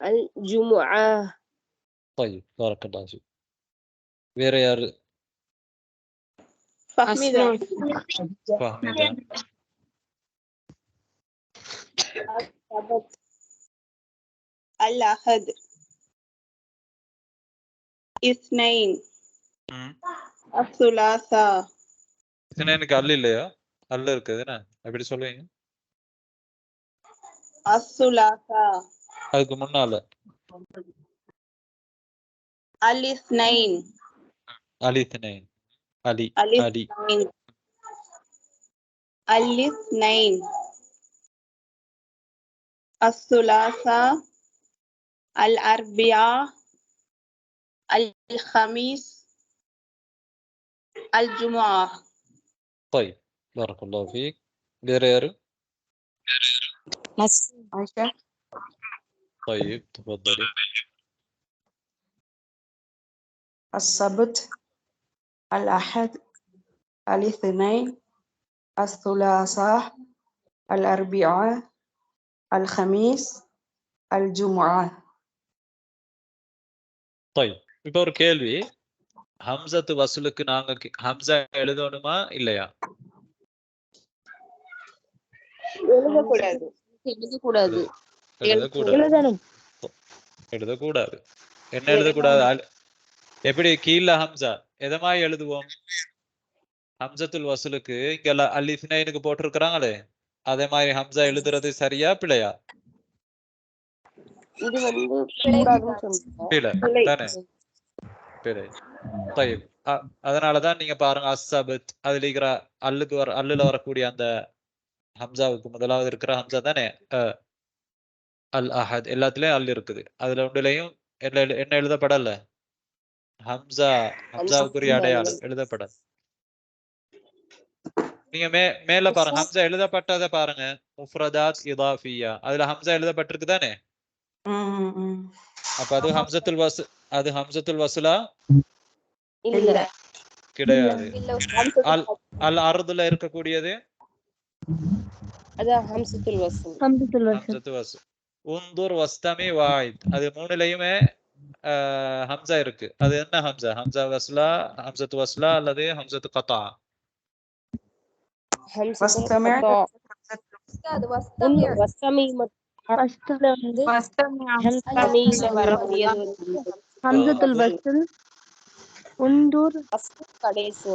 الجمعة. طيب بارك الله فيك. வேற யாரு? فهميدة الأحد اثنين الثلاثاء இஸ்னைனுக்கு அல்ல இல்லையா? அல்ல இருக்குது என்ன எப்படி சொல்லுவீங்க? الثلاثاء அதுக்கு முன்னால الاثنين அலித்னைன் அலி அலி الاثنين الاثنين الثلاثاء الأربعاء الخميس الجمعة. طيب بارك الله فيك. வேற யாரு? عائشة. طيب تفضلي. السبت الأحد الاثنين الثلاثاء الأربعاء الخميس الجمعة. طيب இப்போ ஒரு கேள்வி, ஹம்சத்து வசூலுக்கு நாங்க ஹம்சா எழுதணுமா இல்லையா? எழுதக்கூடாது. எழுதக்கூடாது. எழுதக்கூடாது. எழுதக்கூடாது. என்ன எழுதக்கூடாது? எப்படி கீழ ஹம்சா எதமாய் எழுதுவோம்? ஹம்சத்துல் வசூலுக்கு இங்க அலிஃப்னைனுக்கு போட்டிருக்கிறாங்களே, அதே மாதிரி ஹம்சா எழுதுறது சரியா பிழையா? இது வந்து கூடாதுன்னு சொல்லுங்க. பிழை தானே? பிழை. طيب அதனாலதான் நீங்க பாருங்க அஸ்ஸபத் அதுல இருக்கிற அல்லுல வரக்கூடிய அந்த ஹம்சாவுக்கு முதலாவது இருக்கிற ஹம்சா தானே அல் அஹத், எல்லாத்துலயும் அல் இருக்குது. அதுல ஒன்றுலயும் என்ன எழுதப்படல? ஹம்சாவுக்குரிய அடையாளம் எழுதப்படாது. நீங்க மேல பாருங்க, ஹம்சா எழுதப்பட்டதை பாருங்க, முஃப்ரதாத் இதாஃபியா, அதுல ஹம்சா எழுதப்பட்டிருக்கு தானே? அப்ப அது ஹம்சத்துல் வஸ்லா இல்ல கிடையாது. அல் அர்துல இருக்கக்கூடியது அதான் ஹம்சத்துல் வஸ்ல். ஹம்சத்துல் வஸ்ல். உந்துர் வஸ்தமி வாயித், அது மூணுலயுமே ஹம்சா இருக்கு. அது என்ன ஹம்சா? ஹம்சா வஸ்லா, ஹம்சத்து வஸ்லா அல்லது ஹம்சத்து கதா? ஹம்சத்துல் வஸ்ல் உந்தூர் கடைசி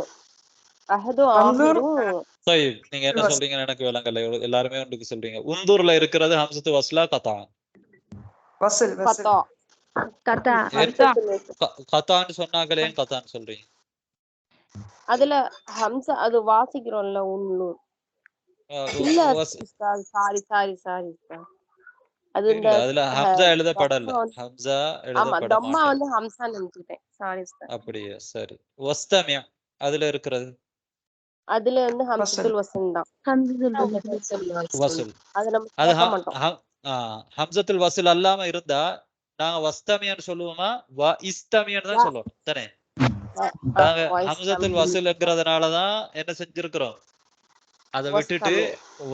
அஹதும் ஆஹிரும். طيب நீங்க என்ன சொல்றீங்கன்னு எனக்கு விளங்கல. எல்லாருமே ஒன்றுக்கு சொல்றீங்க. உந்தூர்ல இருக்கிறது ஹம்சத்து வஸ்லா கதா? வஸ்ல் கதா. கதா. கதான்னு சொன்னாங்களே, கதான்னு சொல்றீங்க? அதுல ஹம்சா அது வாசிக்கிறோம்ல உள்ளூர். இல்ல சாரி அது இந்த அதுல ஹம்சா எழுதப்படல. ஹம்சா எழுதப்படல. தம்மா வந்து ஹம்சா நினைச்சிட்டேன். Sorry sir. அப்படியே சரி. வஸ்தமியா அதுல இருக்கிறது? அதுல வந்து ஹம்சத்துல் வஸ்ல் தான். வஸ்ல். அது நம்ம அது கேட்க மாட்டோம். ஹம்சத்துல் வஸ்ல் அல்லாம இருந்தா நாங்க வஸ்தமியான்னு சொல்லுவோமா இஸ்தமியான்னு தான் சொல்லுவோம் தானே? நாங்க ஹம்சத்துல் வஸ்ல்ங்கிறதுனாலதான் என்ன செஞ்சிருக்கிறோம், அதை விட்டுட்டு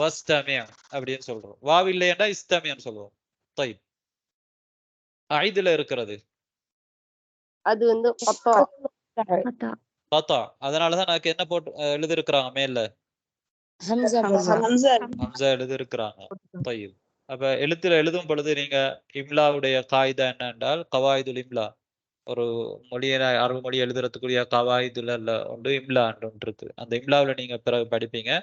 வஸ்தமியா அப்படின்னு சொல்றோம். வாவ் இல்லையா இஸ்தமியான்னு சொல்லுவோம். طيب ஐதுல இருக்கிறது அது வந்து கதா. அதனாலதான் எனக்கு என்ன போட்டு எழுதி இருக்கிறாங்க மேல? ஹம்சா எழுதி இருக்கிறாங்க. طيب அப்ப எழுத்துல எழுதும் பொழுது நீங்க இம்லாவுடைய காயிதா என்ன என்றால் கவாயிதுல் இம்லா, ஒரு மொழியை அரபு மொழி எழுதுறதுக்குரிய கவாயிதுல ஒன்று இம்லா ஒன்று இருக்கு. அந்த இம்லாவில் நீங்க பிறகு படிப்பீங்க.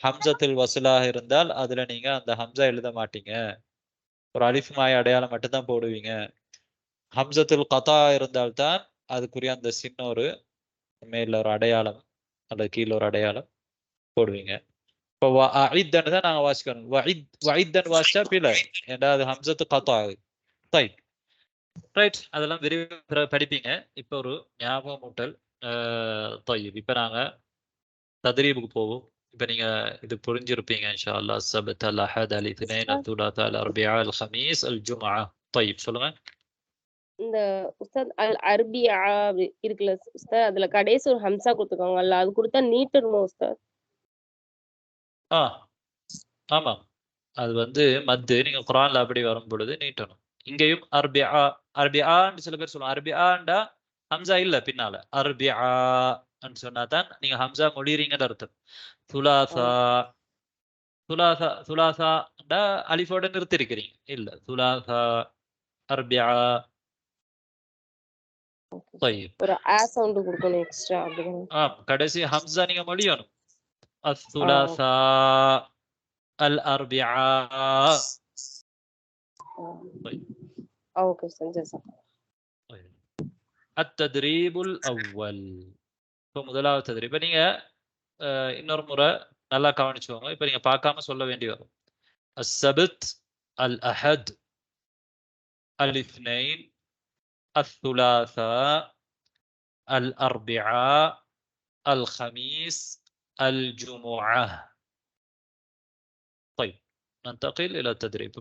ஹம்சத்துல் வஸ்லாக இருந்தால் அதுல நீங்க அந்த ஹம்சா எழுத மாட்டீங்க, ஒரு அலிஃப் மாய அடையாளம் மட்டும்தான் போடுவீங்க. ஹம்சத்துல் கதா இருந்தால்தான் அதுக்குரிய அந்த சின்ன ஒரு மேல ஒரு அடையாளம் அல்லது கீழே ஒரு அடையாளம் போடுவீங்க. இப்போ வஇத்தன்னு தான் நாங்க வாசிக்கணும். வஇத்தன் வாசிச்சா பிழை, ஏன்னா அது ஹம்சத்து கதா. ரைட் ரைட் அதெல்லாம் விரிவாக படிப்பீங்க. இப்போ ஒரு ஞாபகமூட்டல். இப்போ நாங்க தத்ரீபுக்கு போவோம். இப்போ நீங்க இது புரிஞ்சிருப்பீங்க இன்ஷா அல்லாஹ். சபத் அல் அஹத் அல் இத்னைன் அல் துலாத்தா அல் அர்பிஆ அல் ஹமீஸ் அல் ஜும்ஆ. طيب சொல்லுங்க. இந்த உஸ்தாத் அல் அர்பிஆ இருக்குல்ல உஸ்தாத், அதுல கடைசி ஒரு ஹம்சா கொடுத்துருக்காங்கல்ல, அது கொடுத்தா நீட்டணுமா உஸ்தாத்? ஆமா, அது வந்து மத்து. நீங்க குர்ஆன்ல அப்படி வரும் பொழுது நீட்டணும். இங்கேயும் அர்பிஆன்னு சில பேர் சொல்லுவாங்க. அர்பிஆண்டா ஹம்சா இல்ல பின்னால, அர்பிஆன்னு சொன்னா தான் நீங்க ஹம்சா மொழிறீங்கன்னு அர்த்தம். துலாசா அலிஃபோட நிறுத்தி இருக்கிறீங்க. இல்ல துலாசா الأربعاء. طيب ஒரு ஆ சவுண்ட் கொடுக்கணும் எக்ஸ்ட்ரா அப்படிதானே? கடைசி ஹம்சா நீங்க மொழியணும். الثلاثاء الأربعاء. طيب ஓகே சார். طيب التدريب الأول. இப்போ முதலாவது தத்ரீப். இப்போ நீங்க இன்னொரு முறை நல்லா கவனிச்சுக்கோங்க. இப்போ நீங்க பார்க்காம சொல்ல வேண்டி வரும். السبت الأحد الاثنين الثلاثاء الأربعاء الخميس الجمعة. طيب ننتقل إلى التدريب.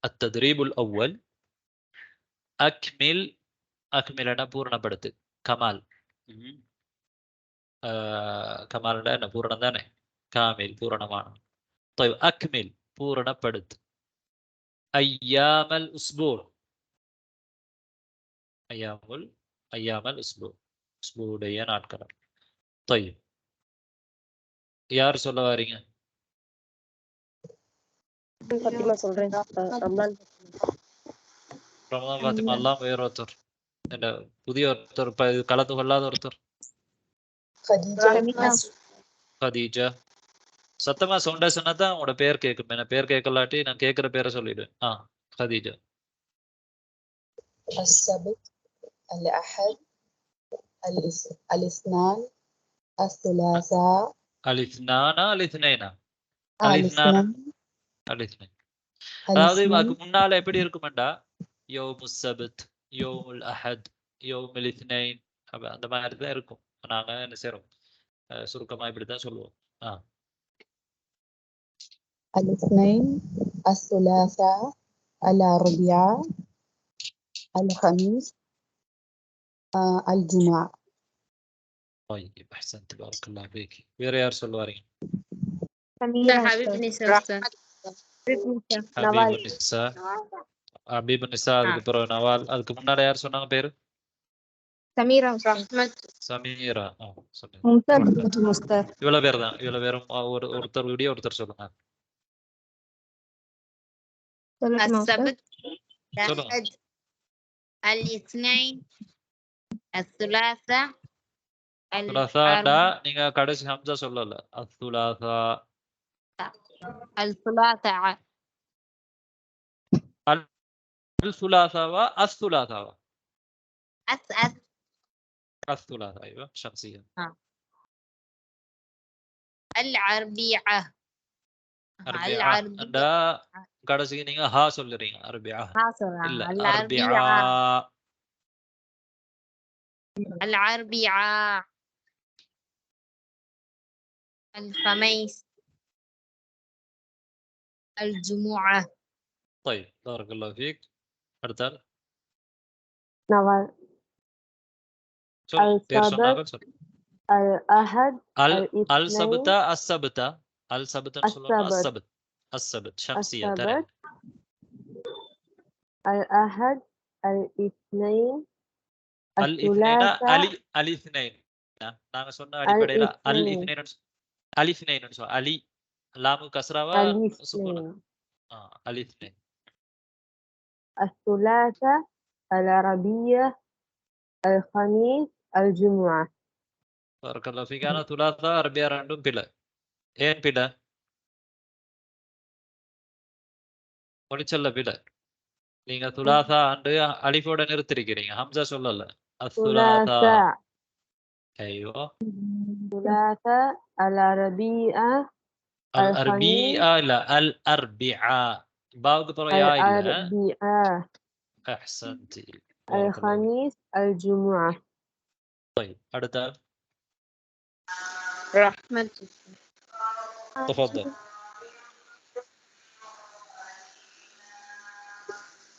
التدريب الأول أكمل. أكمل أنا بورنا بدت كمال. كمال أنا بورنا دانه كامل بورنا معنا. طيب أكمل بورنا بدت أيام الأسبوع. أيام الأسبوع. أسبوع ديان أتكلم. طيب யார் சொல்ல வரீங்க? பத்திமா சொல்றேன். ரமலான் பாத்திமா எல்லாம் வேற ஒருத்தர், என்ன புதிய ஒருத்தர், கலந்து கொள்ளாத ஒருத்தர். கதீஜா. சத்தமா சவுண்டா சொன்னாதான் உங்களோட பேர் கேட்கும். என்ன பேர் கேட்கலாட்டி நான் கேட்கிற பேரை சொல்லிடுவேன். கதீஜா. السبت الأحد الاثنان الثلاثاء الاثنان الاثنين. அதாவது அதுக்கு முன்னால எப்படி இருக்குமெண்டா யௌமுஸ் சபத், யௌமுல் அஹத், யௌமுல் இத்னைன் அந்த மாதிரி தான் இருக்கும். நாங்க என்ன செய்றோம், சுருக்கமா இப்படி தான் சொல்லுவோம். الاثنين الثلاثاء الأربعاء الخميس الجمعة. طيب احسنت بارك الله فيك. வேற யார் சொல்லுவாரீங்க? حبيب نساء ஹபீப் நிசா. அதுக்கு பிறகு நவால். அதுக்கு முன்னாடி யார் சொன்னாங்க பேரு? سميرة சமீரா. ممتاز. இவ்வளவு பேர் தான். இவ்வளவு பேரும் ஒருத்தர் விடிய ஒருத்தர் சொல்லுங்க. السبت சொல்லுங்க. الأحد الاثنين الثلاثاء சுலாசாண்டா நீங்க கடைசி ஹம்சா சொல்லல. அஸ்ஸுலாசா. الثلاثاء الثلاثاء الثلاثاء الثلاثاء. ايوه شمسيه. الأربعاء அண்டா கடைசிக்கு நீங்க ஹா சொல்லுறீங்க. அரபியா இல்ல அரபியா. الأربعاء الخميس الجمعة. طيب بارك الله فيك. அடுத்தால் نوال السبت الأحد السبت السبت السبت السبت السبت شمسية. السبت الأحد الاثنين الثلاثاء الاثنين. நாங்க சொன்ன அடிப்படையில الاثنين அலி லாமு கஸ்ராவா சுகுனா. الاثنين الثلاثاء الأربعاء الخميس الجمعة. بارك الله فيك. انا ثلاثة أربعة ரெண்டும் பிழை. ஏன் பிழை? முடிச்சல்ல பிழை. நீங்க துலாசா அண்டு அலிஃபோட நிறுத்திருக்கிறீங்க. ஹம்சா சொல்லல. அஸ்ஸுலாசா. ايوه ثلاثاء الأربعاء الأربعاء. لا الأربعاء. باوك برا يا الأربعاء. احسنتي. الخميس الجمعة. طيب அடுத்த رحمة. تفضل.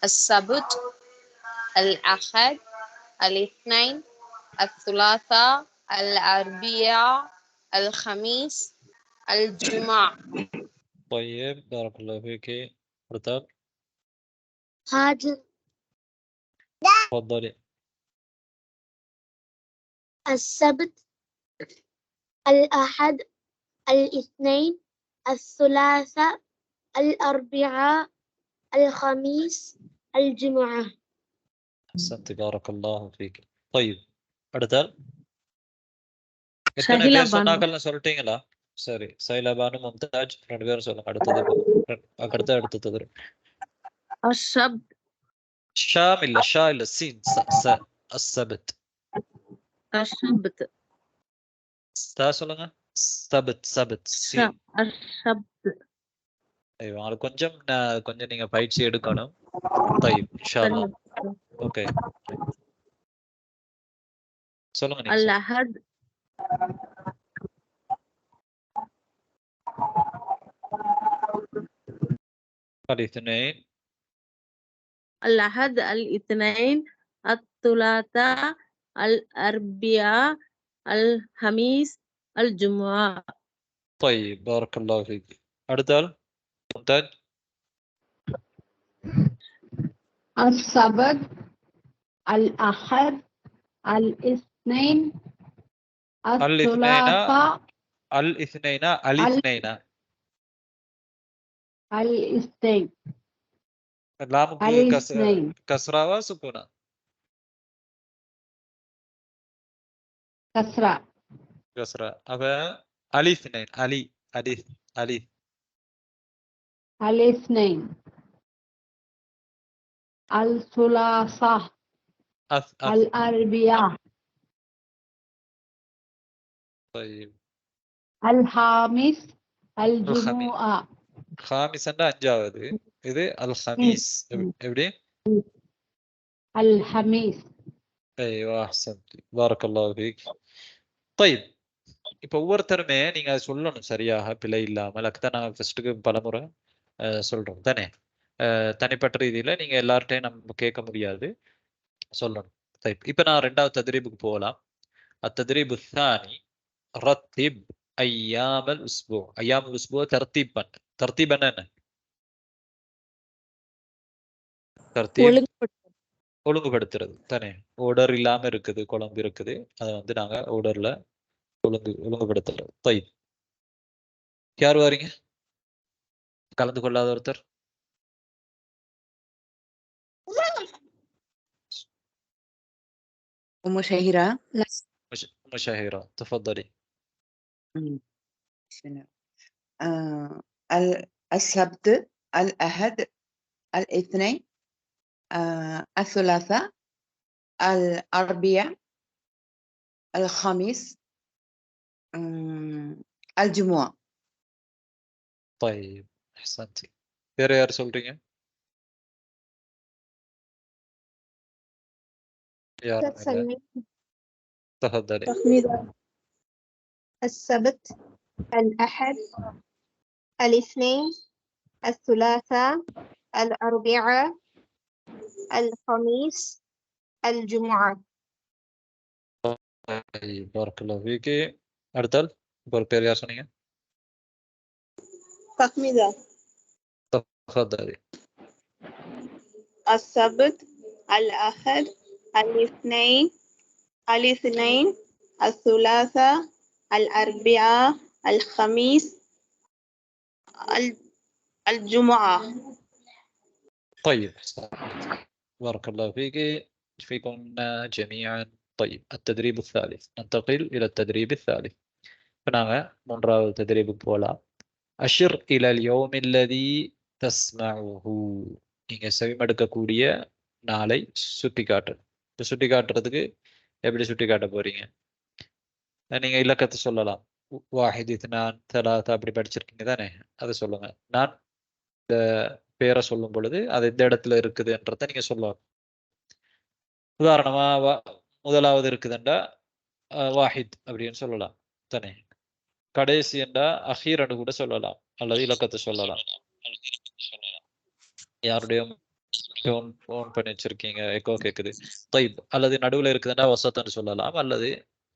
السبت الأحد الاثنين الثلاثاء الأربعاء الخميس الجمعة. طيب بارك الله فيك. அடுத்த هاجر. تفضلي. السبت الأحد الاثنين الثلاثاء الأربعاء الخميس الجمعة. أحسنت بارك الله فيك. طيب அடுத்தால் எத்தனை ஷஹிலா பேர் பானு. சொன்னாங்கன்னு சொல்லிட்டீங்களா? சரி, சைலா பானு, மும்தாஜ் 2 பேரும் சொல்லுங்க. அடுத்தது الشبت ஷாம் இல்ல, ஷா இல்ல, சீன், அஸ்ஸபத். الشبت சொல்லுங்க. சபத் சீன். الشبت. ஐயோ, அது கொஞ்சம் நீங்க பயிற்சி எடுக்கணும். طيب இன்ஷா அல்லாஹ். ஓகே, சொல்லுங்க நீங்க. الأحد الاثنين الأحد الاثنين الثلاثاء الأربعاء الخميس الجمعة. طيب بارك الله فيك. அடுத்தால் மும்தாஜ். السبت الأحد الاثنين الثلاثاء الاثنين லாமுக்கு கஸ்ராவா சுக்கூனா? கஸ்ரா. அப்ப الاثنين الاثنين الثلاثاء الأربعاء. طيب الخامس الجمعة. خامس அண்டா அஞ்சாவது. இது அல் ஹமீஸ். எப்படி? الخميس. ايوه احسنت بارك الله فيك. طيب இப்போ ஒவ்வொருத்தருமே நீங்க சொல்லணும் சரியாக, பிழை இல்லாமல். அதுதான் நாங்கள் ஃபர்ஸ்ட்டுக்கு பலமுறை சொல்றோம் தானே. தனிப்பட்ட ரீதியில நீங்க எல்லார்ட்டையும் நம்ம கேட்க முடியாது, சொல்லணும். இப்ப நான் 2வது தத்ரீபுக்கு போகலாம். அத்தத்ரீபு الثاني رتب ايام الاسبوع. ايام الاسبوع ترتيب என்ன? ஒழுங்குபடுத்துறது தானே. ஆர்டர் இல்லாம இருக்குது, குழம்பு இருக்குது, அதை நாங்க ஆர்டர்ல ஒழுங்குபடுத்துறது. طيب யார் வாரீங்க கலந்து கொள்ளாத ஒருத்தர்? أم شهيرة. أم شهيرة تفضلي. السبت الأحد الاثنين الثلاثاء الأربعاء الخميس الجمعة. طيب أحسنتي. வேற யார் சொல்றீங்க? تفضلي. السبت الأحد الاثنين الثلاثاء الأربعاء الخميس الجمعة. طيب بارك الله فيك. அடுத்தால் ஒரு பேர் யார் சொன்னீங்க? تخميدة. تفضلي. السبت الأحد الاثنين الثلاثاء الأربعاء الخميس الجمعة. طيب بارك الله فيكم جميعا. طيب التدريب الثالث. ننتقل إلى التدريب الثالث. فنعم மூன்றாவது தத்ரீபுக்கு போலாம். அஷிர் إلى اليوم الذي تسمعه. நீங்க செவிமடுக்கக்கூடிய நாளை சுட்டிக்காட்டு. சுட்டிக்காட்டுறதுக்கு எப்படி சுட்டிக்காட்ட போறீங்க? நீங்க இலக்கத்தை சொல்லலாம். வாஹித், இத்னான், தலாத்தா அப்படி படிச்சிருக்கீங்க தானே, அதை சொல்லுங்க. நான் இந்த பேரை சொல்லும் பொழுது அது எந்த இடத்துல இருக்குதுன்றத நீங்க சொல்லலாம். உதாரணமா முதலாவது இருக்குதுண்டா வாஹித் அப்படின்னு சொல்லலாம் தானே. கடைசி என்றா அஹீரன்னு கூட சொல்லலாம், அல்லது இலக்கத்தை சொல்லலாம். யாருடைய ஃபோன் பண்ணி வச்சிருக்கீங்க, எக்கோ கேக்குது. தைப். அல்லது நடுவுல இருக்குதுன்னா வசத்தன்னு சொல்லலாம், அல்லது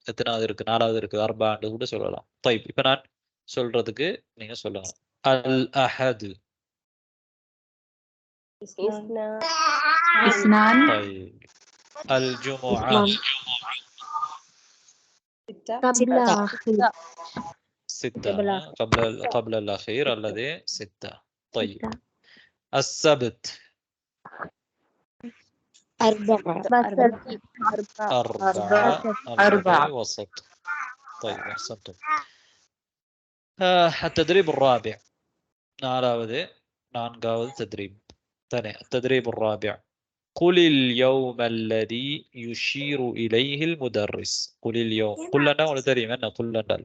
எத்தனாவது இருக்கு, 4வது இருக்கு, அர்பான்னு கூட சொல்லலாம். தைப். இப்ப நான் சொல்றதுக்கு நீங்க சொல்லுங்க. அல் அஹது اثنان الجمعة ستة قبل الأخير الذي 6. طيب السبت أربعة أربعة وسط. طيب أحسنتم. التدريب الرابع நான்காவது تدريب ثاني. التدريب الرابع قل اليوم الذي يشير إليه المدرس. قل اليوم. قل لنا ولا தெரியும் என்ன قل என்றால்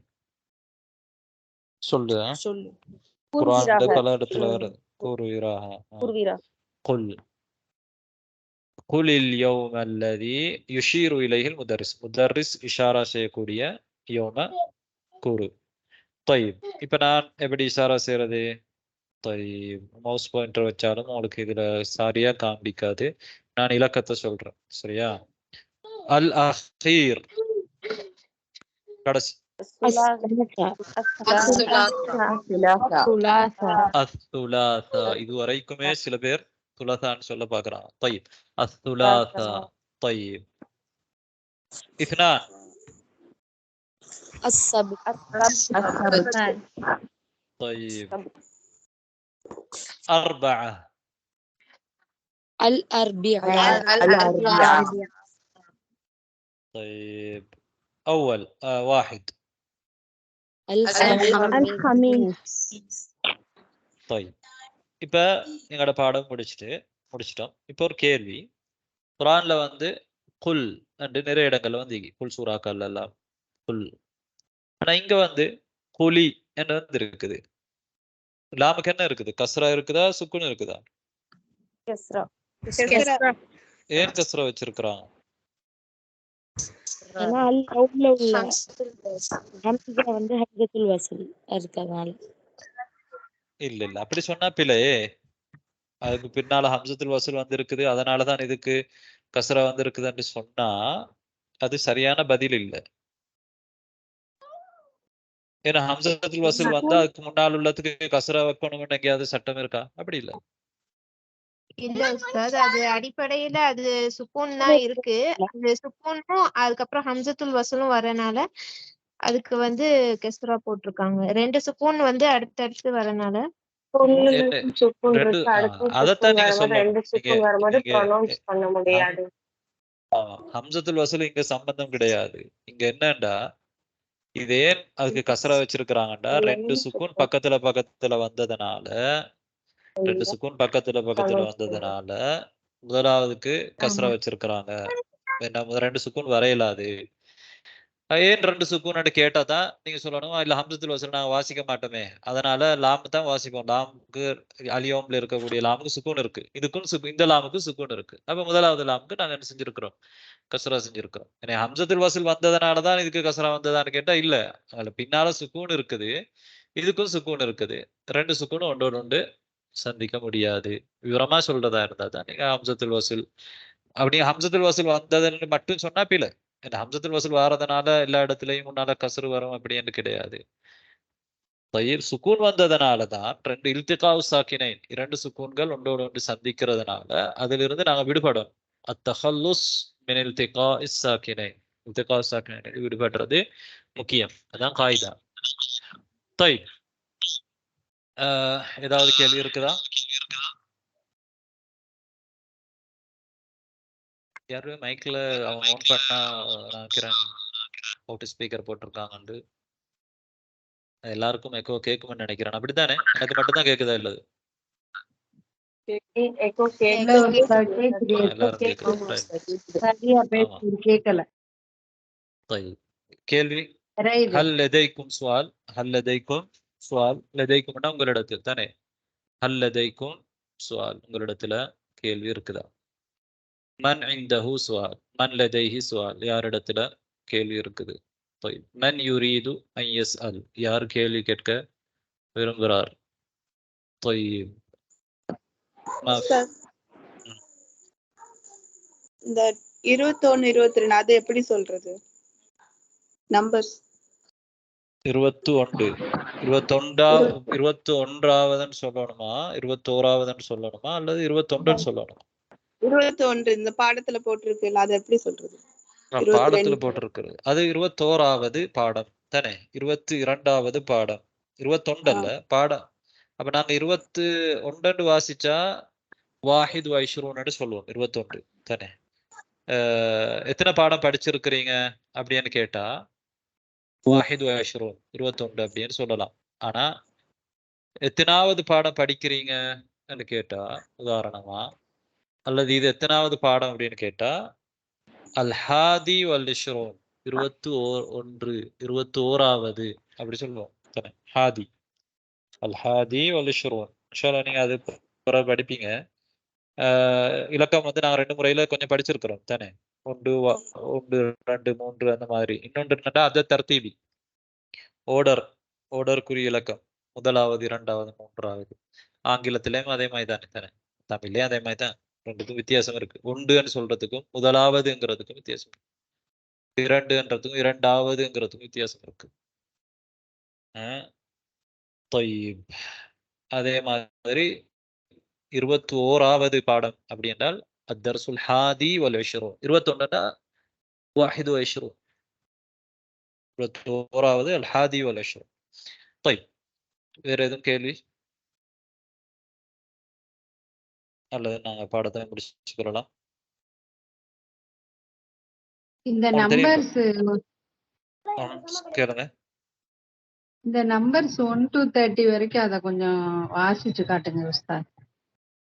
சொல்லு. குர்ஆன்ல பல இடத்துல வருது கூறுவீராக. قل قل اليوم الذي يشير إليه المدرس. مدرس إشارة செய்யக்கூடிய يوم கூறு. طيب இப்போ நான் எப்படி இஷாரா செய்யறது? طيب மவுஸ் பாயிண்டர் வச்சாலும் உங்களுக்கு இதுல சரியா காண்பிக்காது. நான் இலக்கத்தை சொல்றேன் சரியா? அல் அஹீர் கடைசி. அஸ்துலாசா இது வரைக்குமே சில பேர் துலசான்னு சொல்ல பாக்குறாங்க. طيب அஸ்துலாசா. طيب اثنان السبت طيب أربعة الأربعاء طيب أول واحد الخميس طيب இப்ப எங்களோட பாடம் முடிச்சிட்டோம். இப்போ ஒரு கேள்வி. குர்ஆன்ல வந்து குல் என்று நிறைய இடங்கள்ல வந்து குல் சூறாக்கள் எல்லாம் குல். ஆனா இங்க வந்து குலி என்று வந்து இருக்குது. லாமுக்கு என்ன இருக்குது? கஸ்ரா இருக்குதா சுக்குன் இருக்குதா? ஏன் கஸ்ரா வச்சிருக்கிறாங்க? இல்ல அப்படி சொன்னா பிழையே. அதுக்கு பின்னால ஹம்சத்துல் வசூல் வந்து இருக்குது, அதனாலதான் இதுக்கு கஸ்ரா வந்து இருக்குதுன்னு சொன்னா அது சரியான பதில் இல்லை. ஏன்னா ஹம்சத்துல் வசூல் வந்தா அதுக்கு முன்னால் உள்ளதுக்கு கஸ்ரா வைக்கணும்னு எங்கேயாவது சட்டம் இருக்கா? அப்படி இல்லை. இல்ல உஸ்தாத், அது அடிப்படையில அது சுக்கூன் தான் இருக்கு. அந்த சுக்கூனும் அதுக்கப்புறம் ஹம்சத்துல் வசூலும் வரனால அதுக்கு வந்து கெஸ்ரா போட்டிருக்காங்க. ரெண்டு சுக்கூன் வந்து அடுத்தடுத்து வரனால அதத்தான் நீங்க சொல்லணும். ஹம்சத்துல் வசூல் இங்க சம்பந்தம் கிடையாது. இங்க என்னண்டா இது ஏன் அதுக்கு கஸ்ரா வச்சிருக்கிறாங்கடா, ரெண்டு சுக்கூன் பக்கத்துல வந்ததுனால முதலாவதுக்கு கஸ்ரா வச்சிருக்கிறாங்க. ரெண்டு சுக்கூன் வரையலாது. ஏன் ரெண்டு சுக்கூன் கேட்டா தான் நீங்க சொல்லணும் இல்ல ஹம்சத்துல் வசூல் நாங்க வாசிக்க மாட்டோமே, அதனால லாம் தான் வாசிப்போம். லாமுக்கு அலியோம்ல இருக்கக்கூடிய லாமுக்கு சுக்கூன் இருக்கு, இதுக்கும் இந்த லாமுக்கு சுக்கூன் இருக்கு. அப்ப முதலாவது லாமுக்கு நாங்க என்ன செஞ்சிருக்கிறோம்? கஸ்ரா செஞ்சிருக்கிறோம். ஏன்னா ஹம்சத்துல் வசூல் வந்ததுனாலதான் இதுக்கு கஸ்ரா வந்ததான்னு கேட்டா இல்ல, அதுல பின்னால சுக்கூன் இருக்குது, இதுக்கும் சுக்கூன் இருக்குது. ரெண்டு சுக்கூனும் ஒன்றோடு ஒன்று சந்திக்க முடியாது. விவரமா சொல்றதா இருந்தா தான் நீங்க ஹம்சத்துல் வசூல் அப்படி ஹம்சத்துல் வசூல் வந்ததுன்னு மட்டும் சொன்னா பிள்ளை. ஏன்னா ஹம்சத்துல் வசூல் வாரதுனால எல்லா இடத்துலயும் முன்னால கசுறு வரும் அப்படின்னு கிடையாது. தயிர் சுக்கூன் வந்ததுனாலதான் ரெண்டு இல்திகாவு சாக்கினைன், இரண்டு சுக்கூன்கள் ஒன்றோடு ஒன்று சந்திக்கிறதுனால அதிலிருந்து நாங்க விடுபடும். அத்தஹல்லுஸ் மின் இல்திகாஇ சாக்கினைன், இல்திகாவு சாக்கினைன் விடுபடுறது முக்கியம். அதான் காயிதா. தயிர் ஏதாவது கேள்வி இருக்குதா? யாரு மைக்ல அவங்க ஓன் பண்ணா நினைக்கிறேன் அவுட் ஸ்பீக்கர் போட்டிருக்காங்க. எல்லாருக்கும் எக்கோ கேட்கும்னு நினைக்கிறேன். அப்படித்தானே? எனக்கு மட்டும் தான் கேக்குதா? இல்லது கேள்வி. ஹல் லதைக்கும் சுவால். ஹல் லதைக்கும் சுவால். லதைக்கும்னா உங்களிடத்தில் தானே. ஹல் லதைக்கும் சுவால், உங்களிடத்துல கேள்வி இருக்குதா? மன் இந்தஹு சுவால். மன் லதைஹி சுவால், யாரிடத்துல கேள்வி இருக்குது? மன் யுரீது அன் யஸ்அல், யார் கேள்வி கேட்க விரும்புகிறார்? இந்த 21 22 அது எப்படி சொல்றது? நம்பர்ஸ் 21 21ஆவதுன்னு சொல்லணுமா, 21ஆவதுன்னு சொல்லணுமா, அல்லது 21ன்னு சொல்லணுமா? 21 இந்த பாடத்துல போட்டிருக்கு, அது எப்படி சொல்றது? பாடத்துல போட்டிருக்கு அது 21ஆவது பாடம் தானே. 22ஆவது பாடம் 21 அல்ல பாடம். அப்ப நாங்க 21 வாசிச்சா வாஹித் வைஷ்ரூன்னு சொல்லுவோம். 21 தானே. எத்தனை பாடம் படிச்சிருக்கிறீங்க அப்படின்னு கேட்டா வாஹித் வைஷ்ரூன் 21 அப்படின்னு சொல்லலாம். ஆனா எத்தனாவது பாடம் படிக்கிறீங்கன்னு கேட்டா உதாரணமா, அல்லது இது எத்தனாவது பாடம் அப்படின்னு கேட்டா அல் ஹாதி வல் இஷ்ரூன் 21 21வது அப்படி சொல்லுவோம் தானே. ஹாதி அல் ஹாதி வல் இஷ்ரூன். இன்ஷாஅல்லாஹ் நீங்க அது பிறகு படிப்பீங்க. இலக்கம் வந்து நாங்க 2 முறையில கொஞ்சம் படிச்சிருக்கிறோம் தானே. 1 2 3 அந்த மாதிரி. இன்னொன்று என்னன்னா அது தர்தீபி ஓர்டருக்குரிய இலக்கம், முதலாவது, இரண்டாவது, மூன்றாவது. ஆங்கிலத்திலேயும் அதே மாதிரி தானே, தமிழ்லயும் அதே மாதிரி தான். ரெண்டுக்கும் வித்தியாசம் இருக்கு. ஒன்றுன்னு சொல்றதுக்கும் முதலாவதுங்கிறதுக்கும் வித்தியாசம் இருக்கு. இரண்டுன்றதுக்கும் இரண்டாவதுங்கிறதுக்கும் வித்தியாசம் இருக்கு. அதே மாதிரி 21வது பாடம் அப்படி என்றால் அத்தர்சுல் ஹாதி வல் இஷ்ரூன். 21னா வாஹித் வ இஷ்ரூன். 21வது அல் ஹாதி வல் இஷ்ரூன். வேற எதுவும் கேள்வி? அல்லது நாங்க பாடத்தை முடிச்சுக்கலாம். இந்த நம்பர்ஸ் கேளுங்க. இந்த நம்பர்ஸ் 1 to 30 வரைக்கும் அத கொஞ்சம் வாசிச்சு காட்டுங்க உஸ்தாத்.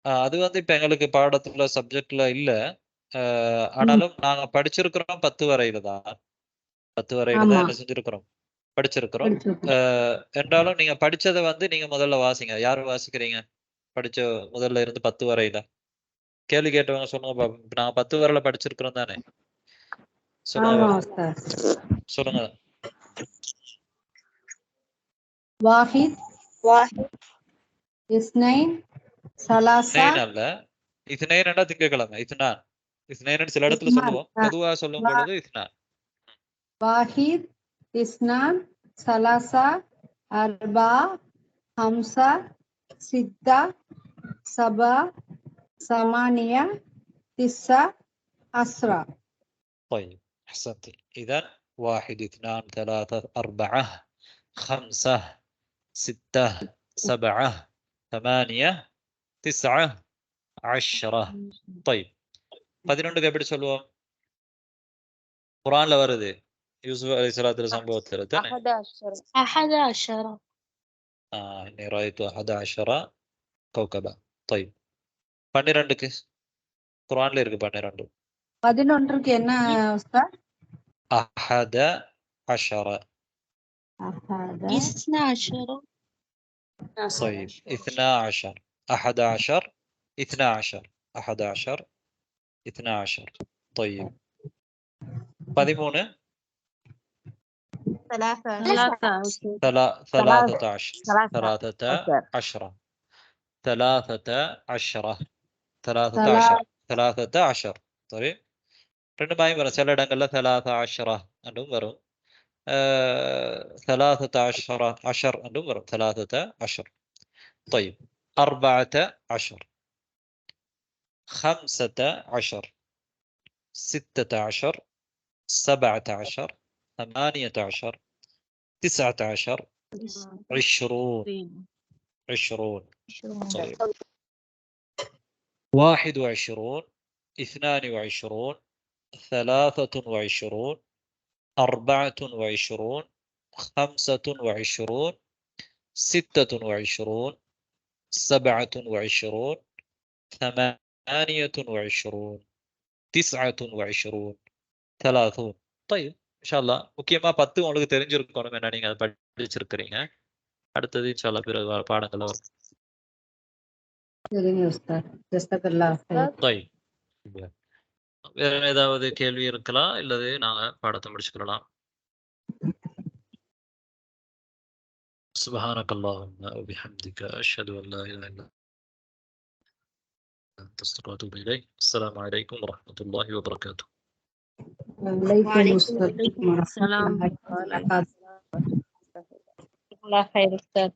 அது வந்து இப்ப எங்களுக்கு பாடத்துல சப்ஜெக்ட்ல இல்ல. ஆனாலும் நாங்க படிச்சிருக்கிறோம் 10 வரையில தான். 10 வரையில தான் என்ன செஞ்சிருக்கிறோம், படிச்சிருக்கிறோம். என்றாலும் நீங்க படிச்சதை வந்து நீங்க முதல்ல வாசிங்க. யாரு வாசிக்கிறீங்க படிச்ச முதல்ல இருந்து 10 வரையில? கேள்வி கேட்டவங்க சொல்லுங்க. நாங்க 10 வரையில படிச்சிருக்கிறோம் தானே, சொல்லுங்க. சொல்லுங்க. வாஹித் இஸ்னைன் சலாசா அல்ல, இத்னைன் திங்கக்கிழமை. இத்னைன் சில இடத்துல சொல்லுவோம், பொதுவா சொல்லும் பொழுது இத்னான். வாஹித் இஸ்னான் சலாசா அர்பா ஹம்சா சித்தா சபா சமானியா திஸ்ஸா அஸ்ரா. طيب احسنتي. اذا 1 2 3 4 5 6 7 8 9 10. طيب 11க்கு எப்படி சொல்லுவோம்? குர்ஆன்ல வருது. யூசுப் அலைஹிஸ்ஸலாத்து சம்பவத்துல தானே. 11 اني رايت 11 كوكبا. طيب 12க்கு குர்ஆன்ல இருக்கு 12. 11க்கு என்ன உஸ்தாத்? 11. طيب 12. 11 12 11 12. طيب 13 13 طيب ரெண்டு மாயும் வரும். சில இடங்கள்ல 13 என்றும் வரும். 13 அஷர் என்றும் வரும். 13. طيب 14 15 16 17 18 19 20 طيب 21 22 23 24 25 26 27 28 29 30. طيب இன்ஷாஅல்லாஹ் முக்கியமா 10 உங்களுக்கு தெரிஞ்சிருக்கணும். என்ன நீங்க அதை படிச்சிருக்கிறீங்க. அடுத்தது இன்ஷாஅல்லாஹ் பிறகு பாடங்கள் வரும். சரிங்க உஸ்தாத். ஜஸாக்கல்லாஹ் ஹைர். طيب வேற ஏதாவது கேள்வி இருக்கலாம், இல்லது நாங்க பாடத்தை முடிச்சுக்கலாம். سبحانك اللهم وبحمدك أشهد أن لا إله إلا أنت أستغفرك وأتوب إليك. السلام عليكم ورحمة الله وبركاته. وعليكم السلام ورحمة الله وبركاته. الله خير أستاذ.